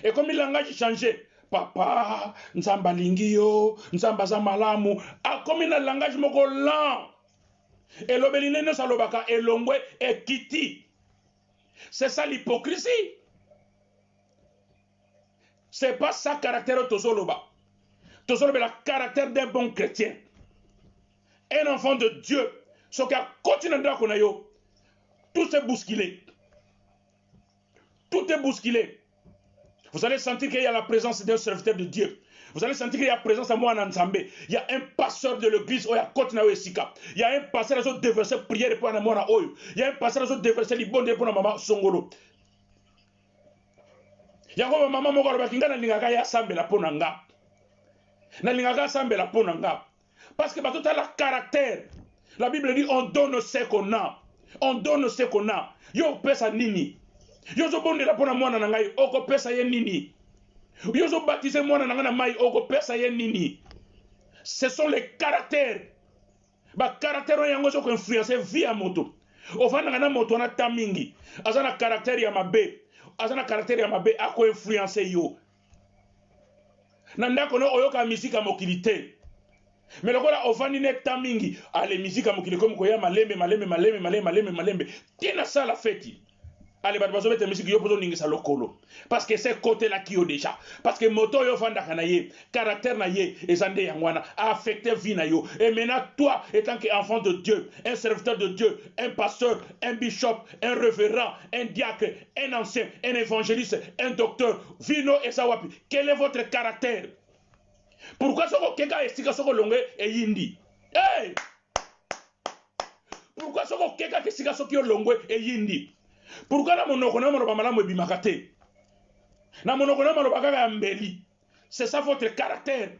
Et comme le langage changé, papa, nzamba lingio, nzamba za malamu, a comme un langage moko lent. Et l'obeline ne salobaka et l'ongwe et kiti. C'est ça l'hypocrisie. C'est pas ça caractère Tozoloba. Tozoloba le caractère d'un bon chrétien. Un enfant de Dieu. Ce qui a continué dans Konayo. Tout est bousculé. Tout est bousculé. Vous allez sentir qu'il y a la présence d'un serviteur de Dieu. Vous allez sentir qu'il y a la présence de moi en ensemble. Il y a un pasteur de l'église. Il y a un pasteur qui a déversé prière pour moi. Il y a un pasteur qui a déversé les bonnes pour maman Songolo. Il y a un maman qui a déversé la sambela pour nanga. Na lingaka sambela pour nanga. Parce que tout a le caractère. La Bible dit on donne ce qu'on a. On donne ce qu'on a. Yo pesa nini. Yo zo bonde la pona mwana nangai oko pesa ye nini. Yo zo baptiser mwana nanga na mai oko pesa ye nini. Ce sont les caractères. Ba caractère yango zo ko influencer vie à moto. Ofana na moto na tamingi. Azana caractère ya mabe. Azana caractère ya mabe ako influencer yo. Nanda kono oyoka musique mokilité. Mais le gars ofani ne tamingi ale musique mokilité comme ko ya malembe. Tina ça la fête. Allez, bah, vous mettez musique, yo poso ningisa lokolo. Parce que c'est côté là qui est déjà. Parce que moto yo fanda kanaye, caractère na ye, et zande yangwana, a affecté vie na yo. Et maintenant, toi, étant qu'enfant de Dieu, un serviteur de Dieu, un pasteur, un bishop, un révérend, un diacre, un ancien, un évangéliste, un docteur, vino et sawapi. Quel est votre caractère? Pourquoi ce que quelqu'un estika ce que longue et yindi? Hey! Pourquoi ce que quelqu'un estika ce que longue et yindi? Pourquoi na monoko na maloba malamu ebimakate? Na monoko na maloba kaka mbeli. C'est ça votre caractère.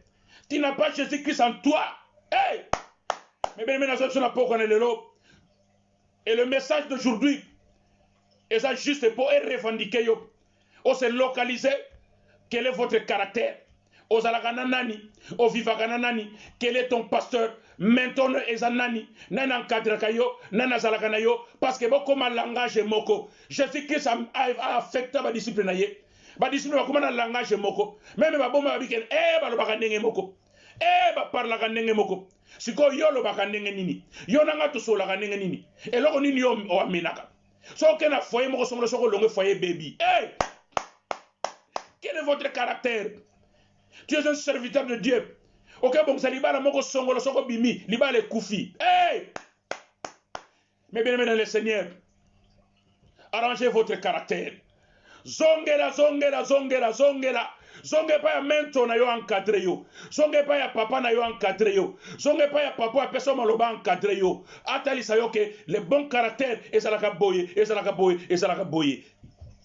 Tu n'as pas Jésus-Christ en toi. Hey! Mais bien maintenant sur la porte et le message d'aujourd'hui est ça juste pour revendiquer yo. On se localiser quel est votre caractère. Ozalaka nani, o vivaka nani, quel est ton pasteur? Maintenant ezanani, nana encadre kayo, nana zalaka na yo, parce que beaucoup mal langage moko. Jésus-Christ a affecté ma discipline naye. Ba discipline ba comment langage moko. Même ba bomba biken ba lo baka ndenge moko. Ba parla ka ndenge moko. Siko yo lo baka ndenge nini. Yo nanga to sola ka ndenge nini. Eloko nini yo o aminaka. So ke na foyer moko songolo soko longue foyer baby. Quel est votre caractère? Tu es un serviteur de Dieu. Ok, bon, ça libère mon songolo soko bimi, libère les koufi. Hey! Mais bien aimé dans le Seigneur, arrangez votre caractère. Zongera. Zonge pa ya mento na yo encadré yo. Zonge pa ya papa na yo encadré yo. Zonge pa ya papa a personne maloba encadré yo. Atali sa yo ke le bon caractère et ça la ka boye.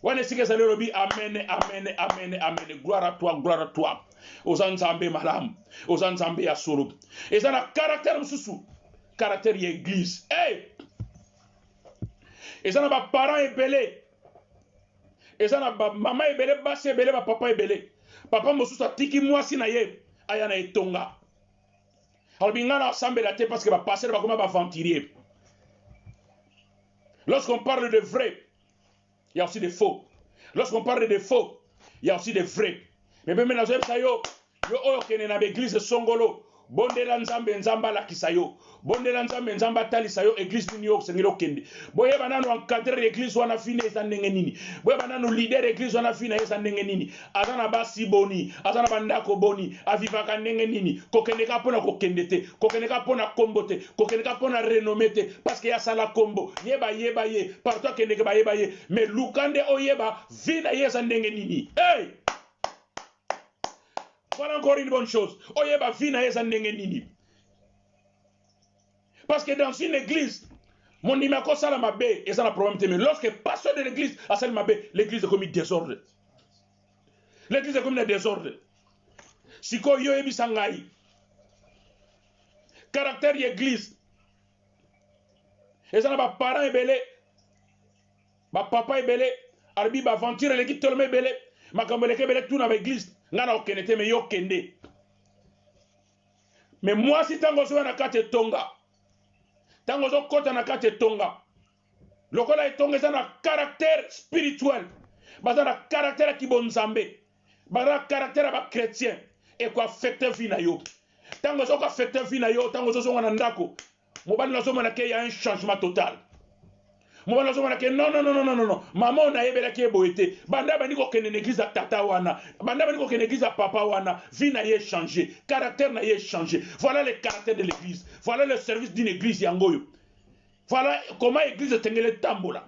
Wane sike sa lobi amen. Gloire à toi. Aux Nzambe malam, aux Nzambe ya solo. Et ça na caractère msusu. Caractère y église. Hey! Et ça na ba parents ebele. Et ça na ba maman ebele, basi ebele, ba papa ebele. Papa msusu atiki mwasi na ye aya na etonga. Albingana ensemble la tête parce que ba passer ba comment ba ventilier. Lorsqu'on parle de vrai, il y a aussi des faux. Lorsqu'on parle de faux, il y a aussi des vrais. Mais même dans yo oyo kene na l'église songolo, bondela nzambe nzamba la kisayo. Bondela nzambe nzamba tali sayo église ni yo sengelo kende. Boye banano encadrer l'église wana fine eza ndenge nini. Boye banano leader l'église wana fine eza ndenge nini. Azana basi boni, azana bandako boni, avivaka ndenge nini. Kokende ka pona kokende te, kokende ka pona kombo te, kokende ka pona renommé te parce que ya sala kombo. Yeba ye, partout kende ke ba yeba ye, mais lukande oyeba vina yeza ndenge nini. Hey! Voilà encore une bonne chose. Oyeba vina yeza ndenge nini. Parce que dans une église, mon numéro ça la mabe et ça la problème. Mais lorsque le pasteur de l'église a ça la mabe, l'église est comme une désordre. L'église est comme un désordre. Si ko yo ebi sangai. Caractère d'église. Et ça na ba parents ebele, ba papa ebele, arbi ba aventure l'équipe tellement ebele, makambele kebele tout na l'église. Ngana okenete me yo kende. Mais moi si tango so na kate tonga. Tango zo kota na kate tonga. Lokola etonga ça na caractère spirituel. Baza na caractère ki bonzambe. Baza caractère ba chrétien et quoi affecter vie na yo. Tango zo ko affecter vie na yo, tango zo ngana ndako. Mobali na zo mona ke ya un changement total. Moi na zomona ke non non non non non non. Maman na yebela ke boete. Banda bani ko kene l'église à tata wana. Banda bani ko kene l'église à papa wana. Vie na ye changé. Caractère na ye changé. Voilà le caractère de l'église. Voilà le service d'une église yangoyo. Voilà comment l'église tengele tambola.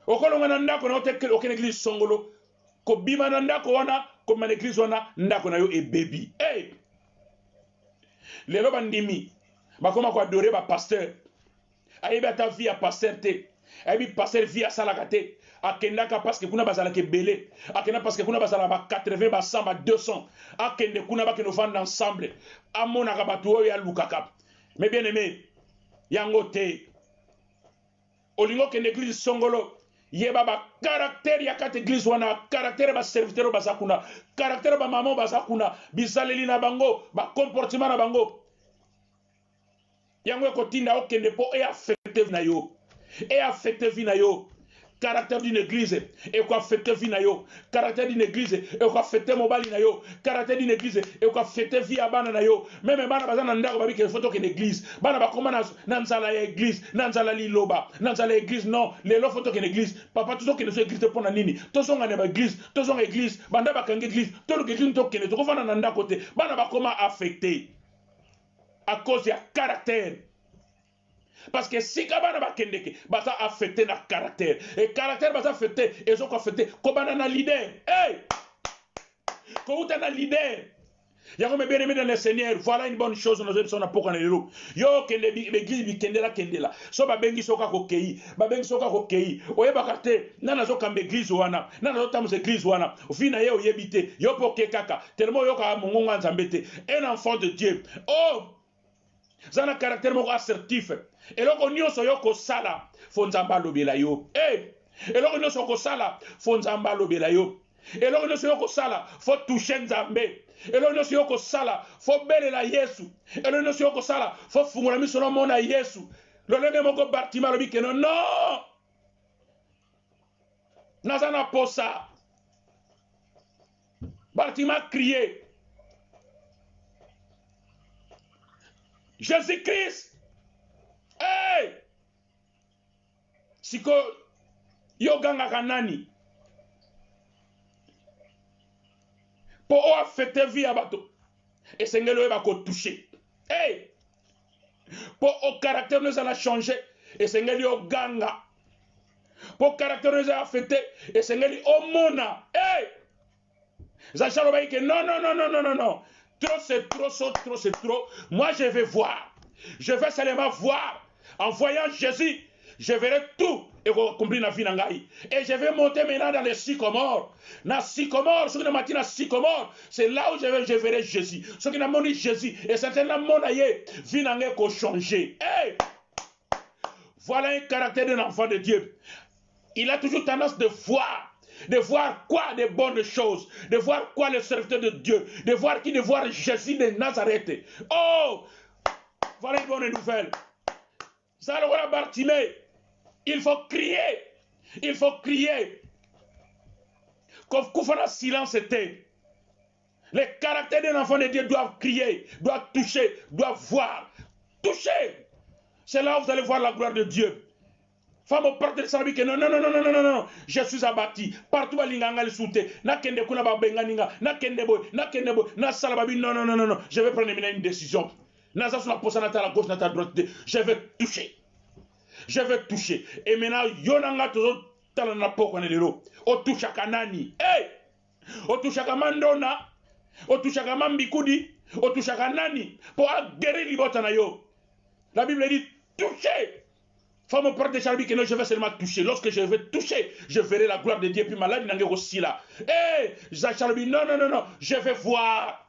Okolonga na ndako na ote okene église songolo. Ko bima na ndako wana, ko man église wana ndako na yo e baby. Hey! Lelo bandimi. Bakoma ko adorer ba pasteur. Ayebi ata vie à pasteur te. Ayebi pasteur vie à salakate. Akendaka parce que kuna bazala ke belé. Akenda parce que kuna bazala ba 80 ba 100 ba 200. Akende kuna ba ke no vendre ensemble. Amona ka batu oyo ya lukaka. Mais bien aimé, yango te. Olingo ke l'église songolo. Yeba ba caractère ya kat église wana, caractère ba serviteur bazakuna, caractère ba maman bazakuna, bizaleli na bango, ba comportement na bango. Yango ekotinda okende po e affecté na yo. E affecté vi na yo. Caractère d'une église et quoi affecter vie na yo. Caractère d'une église et quoi affecter mobali na yo. Caractère d'une église et quoi affecter vie à bana na yo. Même bana bazana ndako babi ke photo ke l'église. Bana ba koma na nzala ya église, na nzala liloba, na nzala église non, les lo photo ke l'église. Papa tout que l'église pour na nini. To songa na ba église, to songa église, banda ba kanga église, to lo ke église to kene to ko fana na ndako te. Bana ba koma affecté à cause ya caractère. Parce que si kabana ba kendeke baza affecté na caractère et caractère baza affecté et sont affecté kobana na leader hey ko uta na leader yango me bien aimé dans le Seigneur voilà une bonne chose nous sommes na poka na lelo yo kende l'église bi kendela so ba bengi soka ko kei ba bengi soka ko kei oyeba kate nana zo kamba église wana nana zo tamu église wana ofina ye oyebite yo poke kaka tellement yo ka mongonga nzambete un enfant de Dieu oh zana caractère moko assertif eloko nyonso yo kosala fo nzamba alobela yo eloko nyonso kosala fo nzamba alobela yo eloko nyonso yo kosala fo toucher nzambe eloko nyonso yo kosala fo belela Yesu eloko nyonso yo kosala fo fungola miso na mona Yesu lolenge moko Bartima alobi keno non naza na posa Bartima crié Jésus-Christ hey! Siko yo ganga kanani po o affecter vie abato et sengelo eba ko toucher hey! Po o caractère nous a changé et sengelo ganga po caractère nous a affecté et sengelo o mona hey! Zachalo ba que non non non non non non non trop c'est trop, trop c'est trop. Moi je vais voir. Je vais seulement voir. En voyant Jésus, je verrai tout. Et je vais monter maintenant dans les sycomores. Dans les sycomores, ce qui m'a dit dans les sycomores, c'est là où je verrai Jésus. Ce qui m'a dit Jésus, et certainement mon aïe, vinangé qu'on changer. Hey! Voilà un caractère d'un enfant de Dieu. Il a toujours tendance de voir quoi de bonnes choses, de voir quoi le serviteur de Dieu, de voir qui, de voir Jésus de Nazareth. Oh, voilà une bonne nouvelle. Ça le voilà Bartimée. Il faut crier. Comme Koufana silence était. Les caractères d'un enfant de Dieu doivent crier, doivent toucher, doivent voir. Toucher. C'est là où vous allez voir la gloire de Dieu. Femme au porte de sabi que non, je suis abattu. Partout à l'inganga le soute. Na kende kuna ba benganinga, na kende boy, na salababi non. Je vais prendre une décision. Na sa suna posa na ta la gauche na ta droite. Je vais toucher. Et maintenant yonanga tozo tala na poko na lelo. O toucha kanani. Hey! O toucha kamandona. O toucha kamambikudi. O toucha kanani pour guérir libota na yo. La Bible dit toucher. Femme au porte de Charbi que non, je vais seulement toucher. Lorsque je vais toucher, je verrai la gloire de Dieu. Puis malade n'a aussi là. Eh, Charbi, non, je vais voir.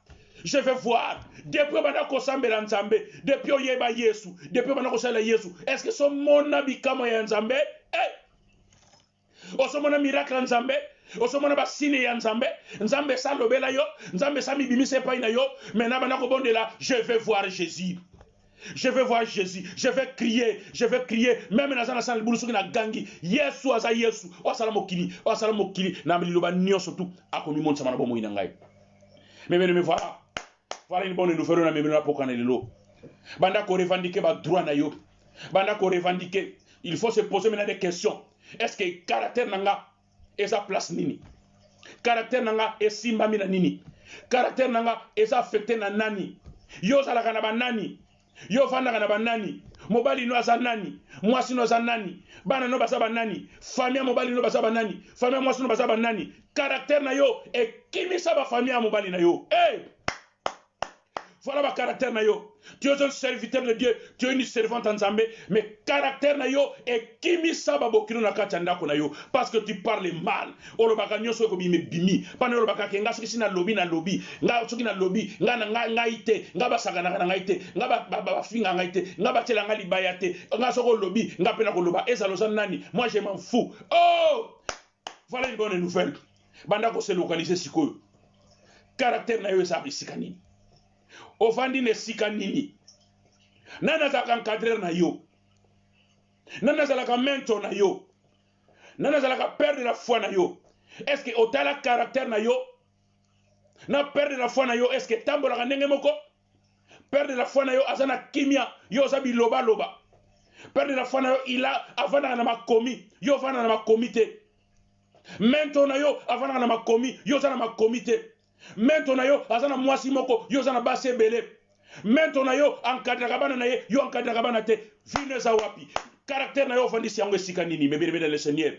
Depuis que Sambela Nzambe, depuis que Yeba Yesu, depuis que Sala Yesu, est-ce que son mon abi kama ya Nzambe? Eh, osomona miracle Nzambe, osomona basine ya Nzambe, Nzambe sa lobela yo, Nzambe sa mi bimi sepa ina yo, maintenant banako bonde là, je vais voir Jésus. Je vais voir Jésus, je vais crier, même dans la salle de boulot, na gangi, Yesu aza Yesu, o salamokili, na mililoba nyo surtout, akomi mon samana bomo inangai. Mais voilà une bonne nouvelle na memena pour kanelelo. Banda ko revendiquer ba droit na yo. Banda ko revendiquer. Il faut se poser maintenant des questions. Est-ce que caractère nanga est sa place nini? Caractère nanga est simba mina nini? Caractère nanga est affecté na nani? Yo salaka na banani? Yo fandaka na banani? Mobali no aza nani? Mwasi no aza nani? Bana no basa banani? Famille mobali no basa banani? Famille mwasi no basa banani? Caractère na yo et kimisa ba famille mobali na yo. Hey! Voilà ma caractère na yo. Tu es un serviteur de Dieu, tu es une servante en Zambé, mais caractère na yo et kimi saba bokino na kachanda ko na yo parce que tu parles mal. Olo baka nyoso ko bimi bimi. Pana olo baka kenga soki na lobby, nga soki na lobby, nga ite, nga basaka na ite, nga ba finga nga ite, nga batela nga libayate, nga soko lobby, nga pena ko loba ezalosa nani. Moi je m'en fous. Oh! Voilà une bonne nouvelle. Banda ko se localiser sikoyo. Caractère na yo esa bisikani. Ofandi ne sika nini nana zalaka encadreur na yo nana zalaka mentor na yo nana zalaka père de la foi na yo est-ce que otala caractère na yo na père de la foi na yo est-ce que tambolaka ndenge moko père de la foi na yo azana kimia yo ozabi loba loba père de la foi na yo ila avandaka na makomi yo ovandaka na makomi te mentor na yo avandaka na makomi yo oza na makomi te Mento na yo azana mwasi moko yo zana base belé. Mento na yo encadraka bana na ye yo encadraka bana te. Vine za wapi. Caractère na yo fandisi yango esika nini mais bien le Seigneur.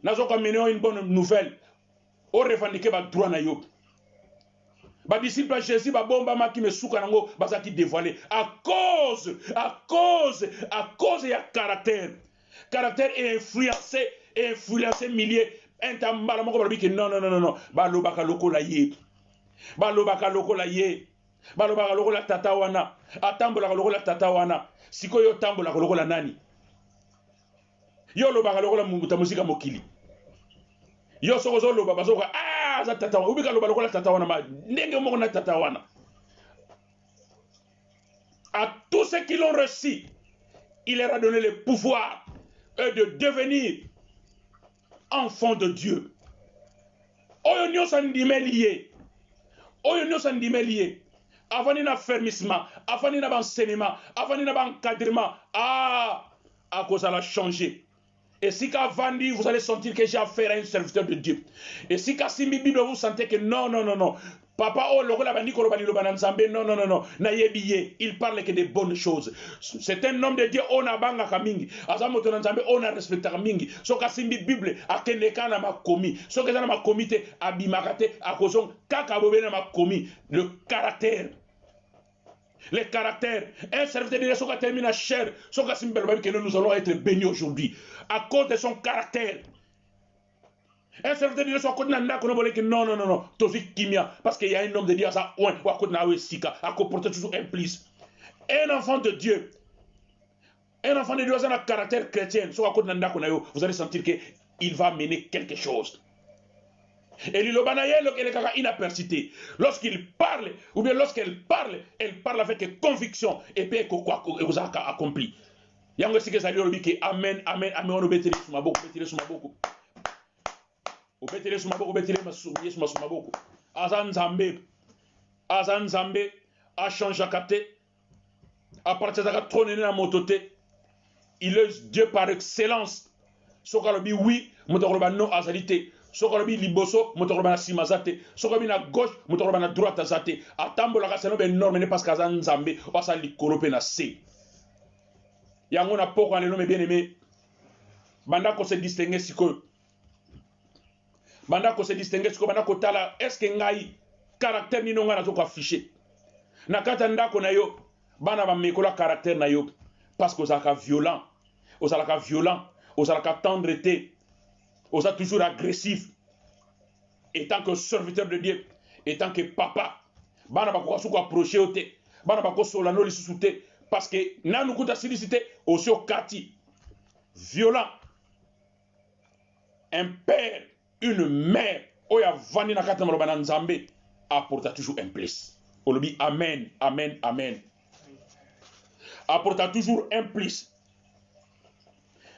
Nazo ka mener une bonne nouvelle. O revendiquer ba droit na yo. Ba disciple Jésus ba bomba maki me suka nango bazaki dévoiler à cause ya caractère. Caractère est influencé milliers. Entambala moko balobi ke non balobaka lokola ye balobaka lokola ye balobaka lokola tata wana atambolaka lokola tata wana sikoyo tambolaka lokola nani yo lobaka lokola munguta musika mokili yo soko zo loba bazoka za tata wana ubika loba lokola tata wana ma ndenge moko na tata wana à tous ceux qui l'ont reçu il leur a donné le pouvoir de devenir enfant de Dieu. Oyo nyosa ndime lié. Oyo nyosa ndime lié. Avant un affermissement, avant un enseignement, avant un encadrement. À cause ça a changé. Et si qu'à Vandi, vous allez sentir que j'ai affaire à un serviteur de Dieu. Et si qu'à Simbi Bible, vous sentez que non. Papa, oh, le bandi kolobani lo bananzambe, non. Nayebiye, il parle que des bonnes choses. C'est un homme de Dieu, on a banga kamingi. Azamoto nanzambe, on a respecté kamingi. So ka Simbi Bible, akeneka na makomi. So que ça na makomite, abimakate, akozong, kaka bobe na makomi. Le caractère. Les caractères. Un serviteur de Dieu, so ka termine à chair. So ka Simbi Bible, que nous allons être bénis aujourd'hui. À cause de son caractère. Un serviteur de Dieu soit côté nanda kono bolé que non. Tosi kimia parce qu'il y a un homme de Dieu ça ouin ou à côté na sika à comporter toujours implice. Un enfant de Dieu. Un enfant de Dieu a un caractère chrétien soit à côté nanda kono vous allez sentir que il va mener quelque chose. Et l'ilobanaye elle est inaperçue. Lorsqu'il parle ou bien lorsqu'elle parle, elle parle avec conviction et puis quoi vous a accompli. Yango sike ça lui que amen on obéit sur ma beaucoup. Obetele sumaboko betele masumye sumaboko azanzambe a changé kate a partir de trône na motote il est Dieu par excellence sokalobi oui motoroba non azalité sokalobi liboso motoroba na simazate sokalobi na gauche motoroba na droite azate atambola ka seno be énorme parce qu'azanzambe asa likolo pe na se yango na poko en bien aimé banda ko se distinguer siko banda ko se distinguer siko banda ko tala est-ce que ngai caractère ni no ngana to ko afficher na kata ndako na yo bana ba mekola caractère na yo parce que osaka violent osaka tendreté osa toujours agressif et tant que serviteur de Dieu et tant que papa bana ba ko suko approcher ote bana ba ko solano lisusu te parce que nanu kuta silicité aussi au kati violent un père une mère oya vandi na kata maloba na nzambe apporta toujours un plus olobi amen apporta toujours un plus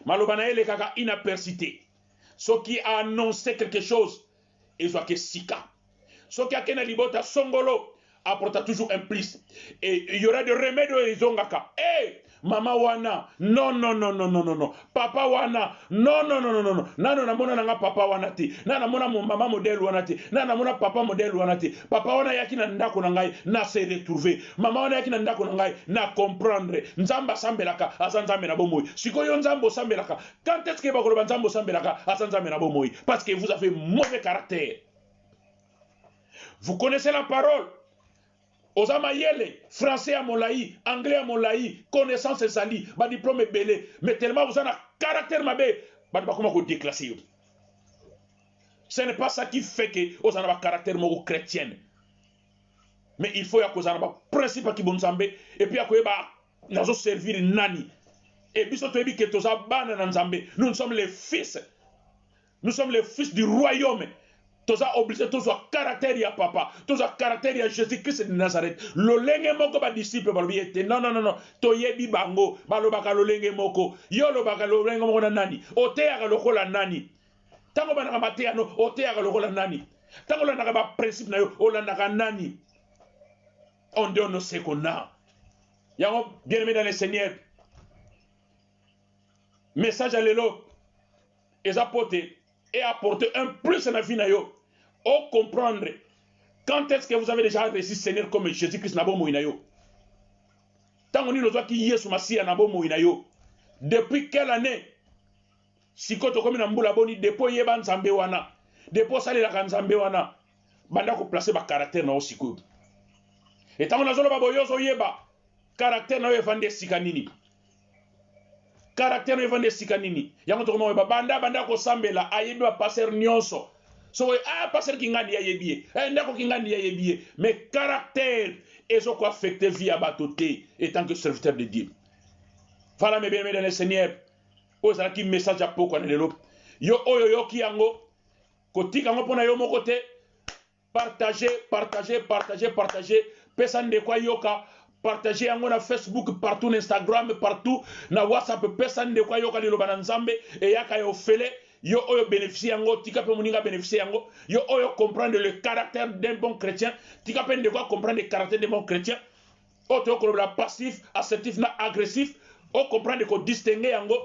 maloba na ele kaka inapercité ce qui a annoncé quelque chose et soit que sika ce qui a kena libota songolo apporta toujours un plus et il y aura des remèdes et zongaka mama wana non non non non non non non papa wana non non non non non nano namona nanga papa wana te na namona mama modèle wana te na namona papa modèle wana te papa wana yaki na ndako na ngai na se retrouver mama wana yaki na ndako na ngai na comprendre nzamba sambelaka asa nzambe na bomoi sikoyo nzambo sambelaka quand est-ce que bakoloba nzambo sambelaka asa nzambe na bomoi parce que vous avez mauvais caractère. Vous connaissez la parole. Osama Yele, français à Molaï, anglais à Molaï, connaissance et sali, ba diplôme est belé, mais tellement vous avez un caractère mabé, ba comment vous déclasser. Ce n'est pas ça qui fait que vous avez un caractère mo chrétien. Mais il faut que vous ayez un principe qui bon sambe et puis que vous ayez servir nani. Et puis surtout que vous avez nous sommes les fils. Nous sommes les fils du royaume. Tous a obligé tous a caractère ya papa, tous a caractère ya Jésus-Christ de Nazareth. Lolenge moko ba disciple ba biete. Non non non non. To yebi bango, ba lo baka lolenge moko. Yo lo baka lolenge moko na nani. Ote ya lokola nani. Tango ba na matea no, ote ya lokola nani. Tango la na ba principe na yo, o la na nani. On donne nos ce qu'on a. Yango bien aimé dans le Seigneur. Message à l'élo. Et apporter et apporter un plus à la vie na yo. Au comprendre quand est-ce que vous avez déjà reçu Seigneur comme Jésus-Christ nabo moinayo. Tant on dit nous qui Yesu Masia nabo moinayo. Depuis quelle année? Si koto comme na mbula boni depuis yeba nzambe wana. Depuis sali la nzambe wana. Banda ko placer ba caractère na osiko. Et tant on a zolo ba boyozo yeba caractère na yo evande sikanini. Caractère na yo evande sikanini. Yango to ko banda ko sambela ayebi ba passer nyonso. So, passer kingani ya yebie, ndako kingani ya yebie, mais caractère et ce quoi affecté via batoté en tant que serviteur de Dieu. Voilà mes bien-aimés dans le Seigneur. Osala ki message à poko na lelo. Yo oyo yo ki yango kotika ngo pona yo mo côté partager. Pesa nde kwa yoka partager yango na Facebook partout na Instagram partout na WhatsApp pesa nde kwa yoka lelo bana nzambe et yaka yo fele. Yo oyo bénéficier yango, tika pe moninga bénéficier yango, yo oyo comprendre le caractère d'un bon chrétien, tika pe de quoi comprendre le caractère d'un bon chrétien, oto ko passif, assertif na agressif, o comprendre ko distinguer yango,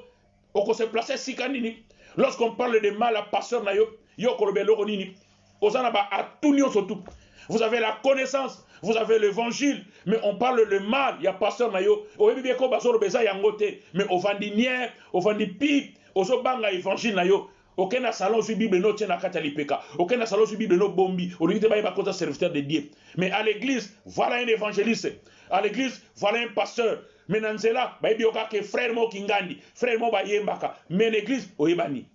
o ko se placer sikanini. Lorsqu'on parle de mal à pasteur na yo, yo ko lobelo nini, ozana ba a tout nyo surtout. Vous avez la connaissance, vous avez l'évangile, mais on parle le mal, il y a pasteur na yo, o yebi ko bazoro beza yango te, mais au vandinière, au vandipip ozo banga évangile na yo aucun salon sur bible no tiena kata lipeka aucun salon sur bible no bombi on dit ba kota serviteur de Dieu mais à l'église voilà un évangéliste à l'église voilà un pasteur mais nanzela ba bi oka ke frère mo kingandi frère mo ba yembaka mais l'église oyebani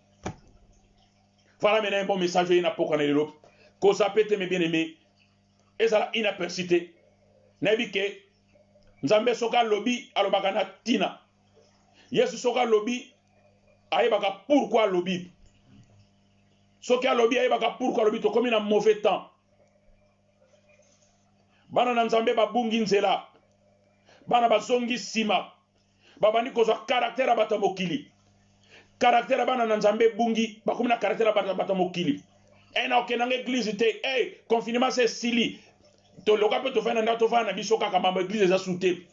voilà maintenant un bon message na poko na lelo ko zapete mes bien-aimés ezala inapercité nabike nzambe soka lobi alobaka na tina yesu soka lobi ayebaka pourquoi lobi soki alobi ayebaka pourquoi lobi to komi na mauvais temps bana na nzambe babungi nzela bana bazongi sima babandi kozwa caractère abata mokili caractère bana na nzambe bungi bakomi na caractère abata mokili ena okenda nga église te confinement c'est sili to loka pe to fana na to fana biso kaka mambo église eza souté.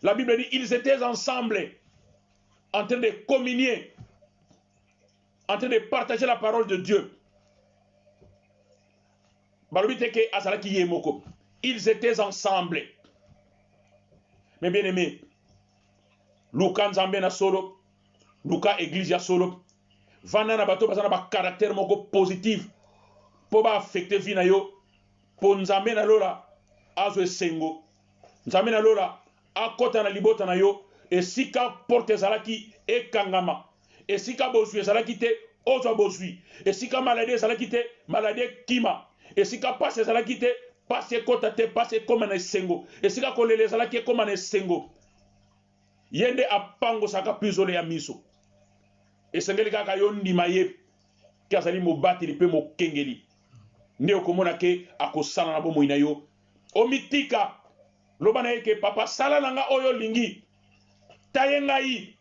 La Bible dit ils étaient ensemble en train de communier, en train de partager la parole de Dieu. Ils étaient ensemble. Mais bien aimé, Luka Nzambe na solo, Luka Église ya solo, vana na bato bazana ba caractère moko positif, po ba affecter vie na yo, po Nzambe na lola azo sengo, Nzambe na lola akota na libota na yo. Esika porte zalaki e kangama. Esika bozui zalaki te ozo bozui. Esika maladie zalaki te maladie kima. Esika passe zalaki te passe kota te passe comme na sengo. Esika kolele zalaki comme na sengo. Yende apango saka pizole ya miso. Esengeli kaka yo ndima ye kazali mo batili pe mo kengeli. Nde okomona ke akosala na bomo ina yo. Omitika loba na yeke papa sala nanga oyo lingi. Tayengai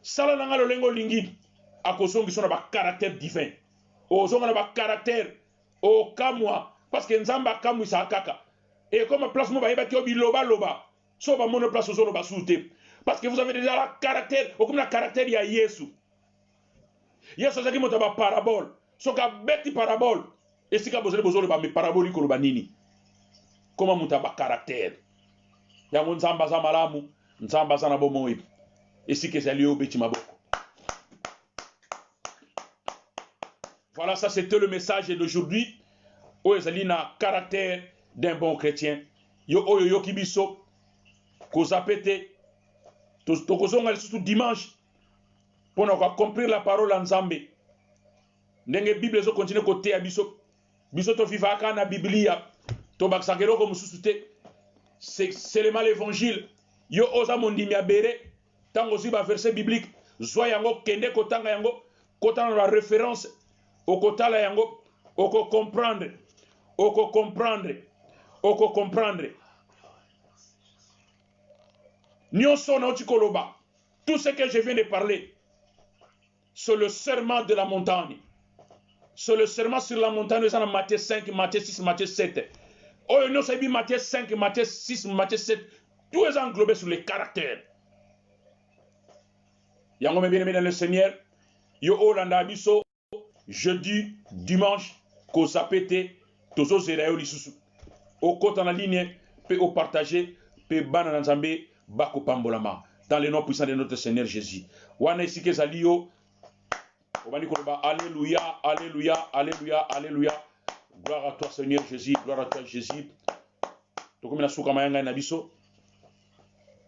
sala nanga lolengo lingi akosongi sona ba caractère divin o zonga na ba caractère o kamwa parce que nzamba kamwi sa kaka Et comme place mo ba loba loba. So ba mono place zo loba soute. Parce que vous avez déjà le caractère, ou comme le caractère ya Yesu. Yesu zaki mota ba parabole. So ka beti parabole. Et si ka bozole bozole ba me parabole ko loba nini. Comment muta ba caractère. Ya mon nzamba za malamu, nzamba za na bomoyi. Et si que c'est lié au beti maboko. Voilà, ça c'était le message d'aujourd'hui. Oezali na caractère d'un bon chrétien. Yo oyo yo kibiso ko zapete to kozonga surtout dimanche pour nous comprendre la parole en Zambé. Ndenge Bible zo continue côté ya biso. Biso to vivaka na Biblia. To baksakero ko mususute. C'est seulement l'évangile. Yo oza mondimi abere tango si ba verset biblique zwa yango kende ko tanga yango kotana la référence au kotala yango oko comprendre. Oko comprendre. Oko comprendre. Nyonso na otikoloba. Tout ce que je viens de parler, c'est le serment de la montagne. C'est le serment sur la montagne, c'est dans Matthieu 5, Matthieu 6, Matthieu 7. Oh, non, c'est bien Matthieu 5, Matthieu 6, Matthieu 7. Tout est englobé sur les caractères. Yango me bien dans le Seigneur. Yo Olanda Abiso, jeudi, dimanche, ko sapete, tozo zerayo lisusu. Au côté en la ligne, peut au partager, peut banana nzambe, bako pambolama. Dans le nom puissant de notre Seigneur Jésus. Wana isike zaliyo. Alléluia, alléluia, alléluia, alléluia. Gloire à toi Seigneur Jésus, gloire à toi Jésus. Tokomina suka mayanga na biso.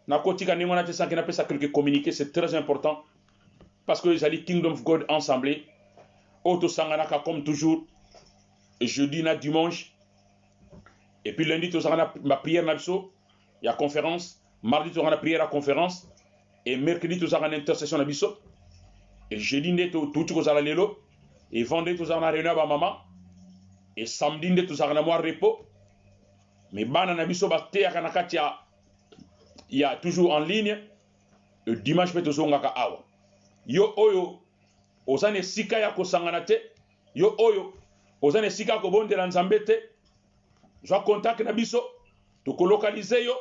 Na kotika ni mona tesa kena pesa quelque communiquer, c'est très important parce que les alliés Kingdom of God ensemble. Auto sanganaka comme toujours. Jeudi na dimanche. Et puis lundi to sangana ma prière na biso, il y a conférence, mardi to sangana prière à conférence et mercredi to sangana intercession na biso. Et jeudi neto tout ko sala lelo et vendredi to sangana réunion ba maman et samedi neto sangana moi repos. Mais bana na biso ba te yakana katia il y a toujours en ligne. Le dimanche peut zonga ka awa. Yo oyo ozane sika ya ko sangana te. Yo oyo ozane sika ko bondela nzambe te. Joa contact na biso to ko localiser yo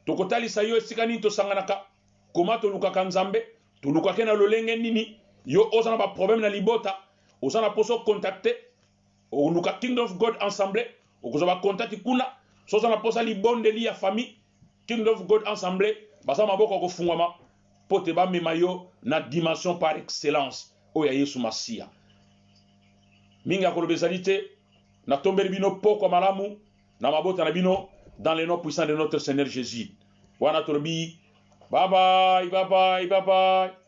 to ko talisa yo sika nini to sangana ka koma to lukaka nzambe to lukaka na lolenge nini yo ozana ba problème na libota ozana poso contacter o luka Kingdom of God ensemble o ko ba contact kuna so ozana posa libondeli ya famille Kingdom of God ensemble basa maboko ko fungwama pote ba mema yo na dimension par excellence o ya Yesu Masia minga ko lobezalité na tombeli bino poko malamu na mabota na bino dans le nom puissant de notre Seigneur Jésus. Wana torobi bye bye bye bye bye bye.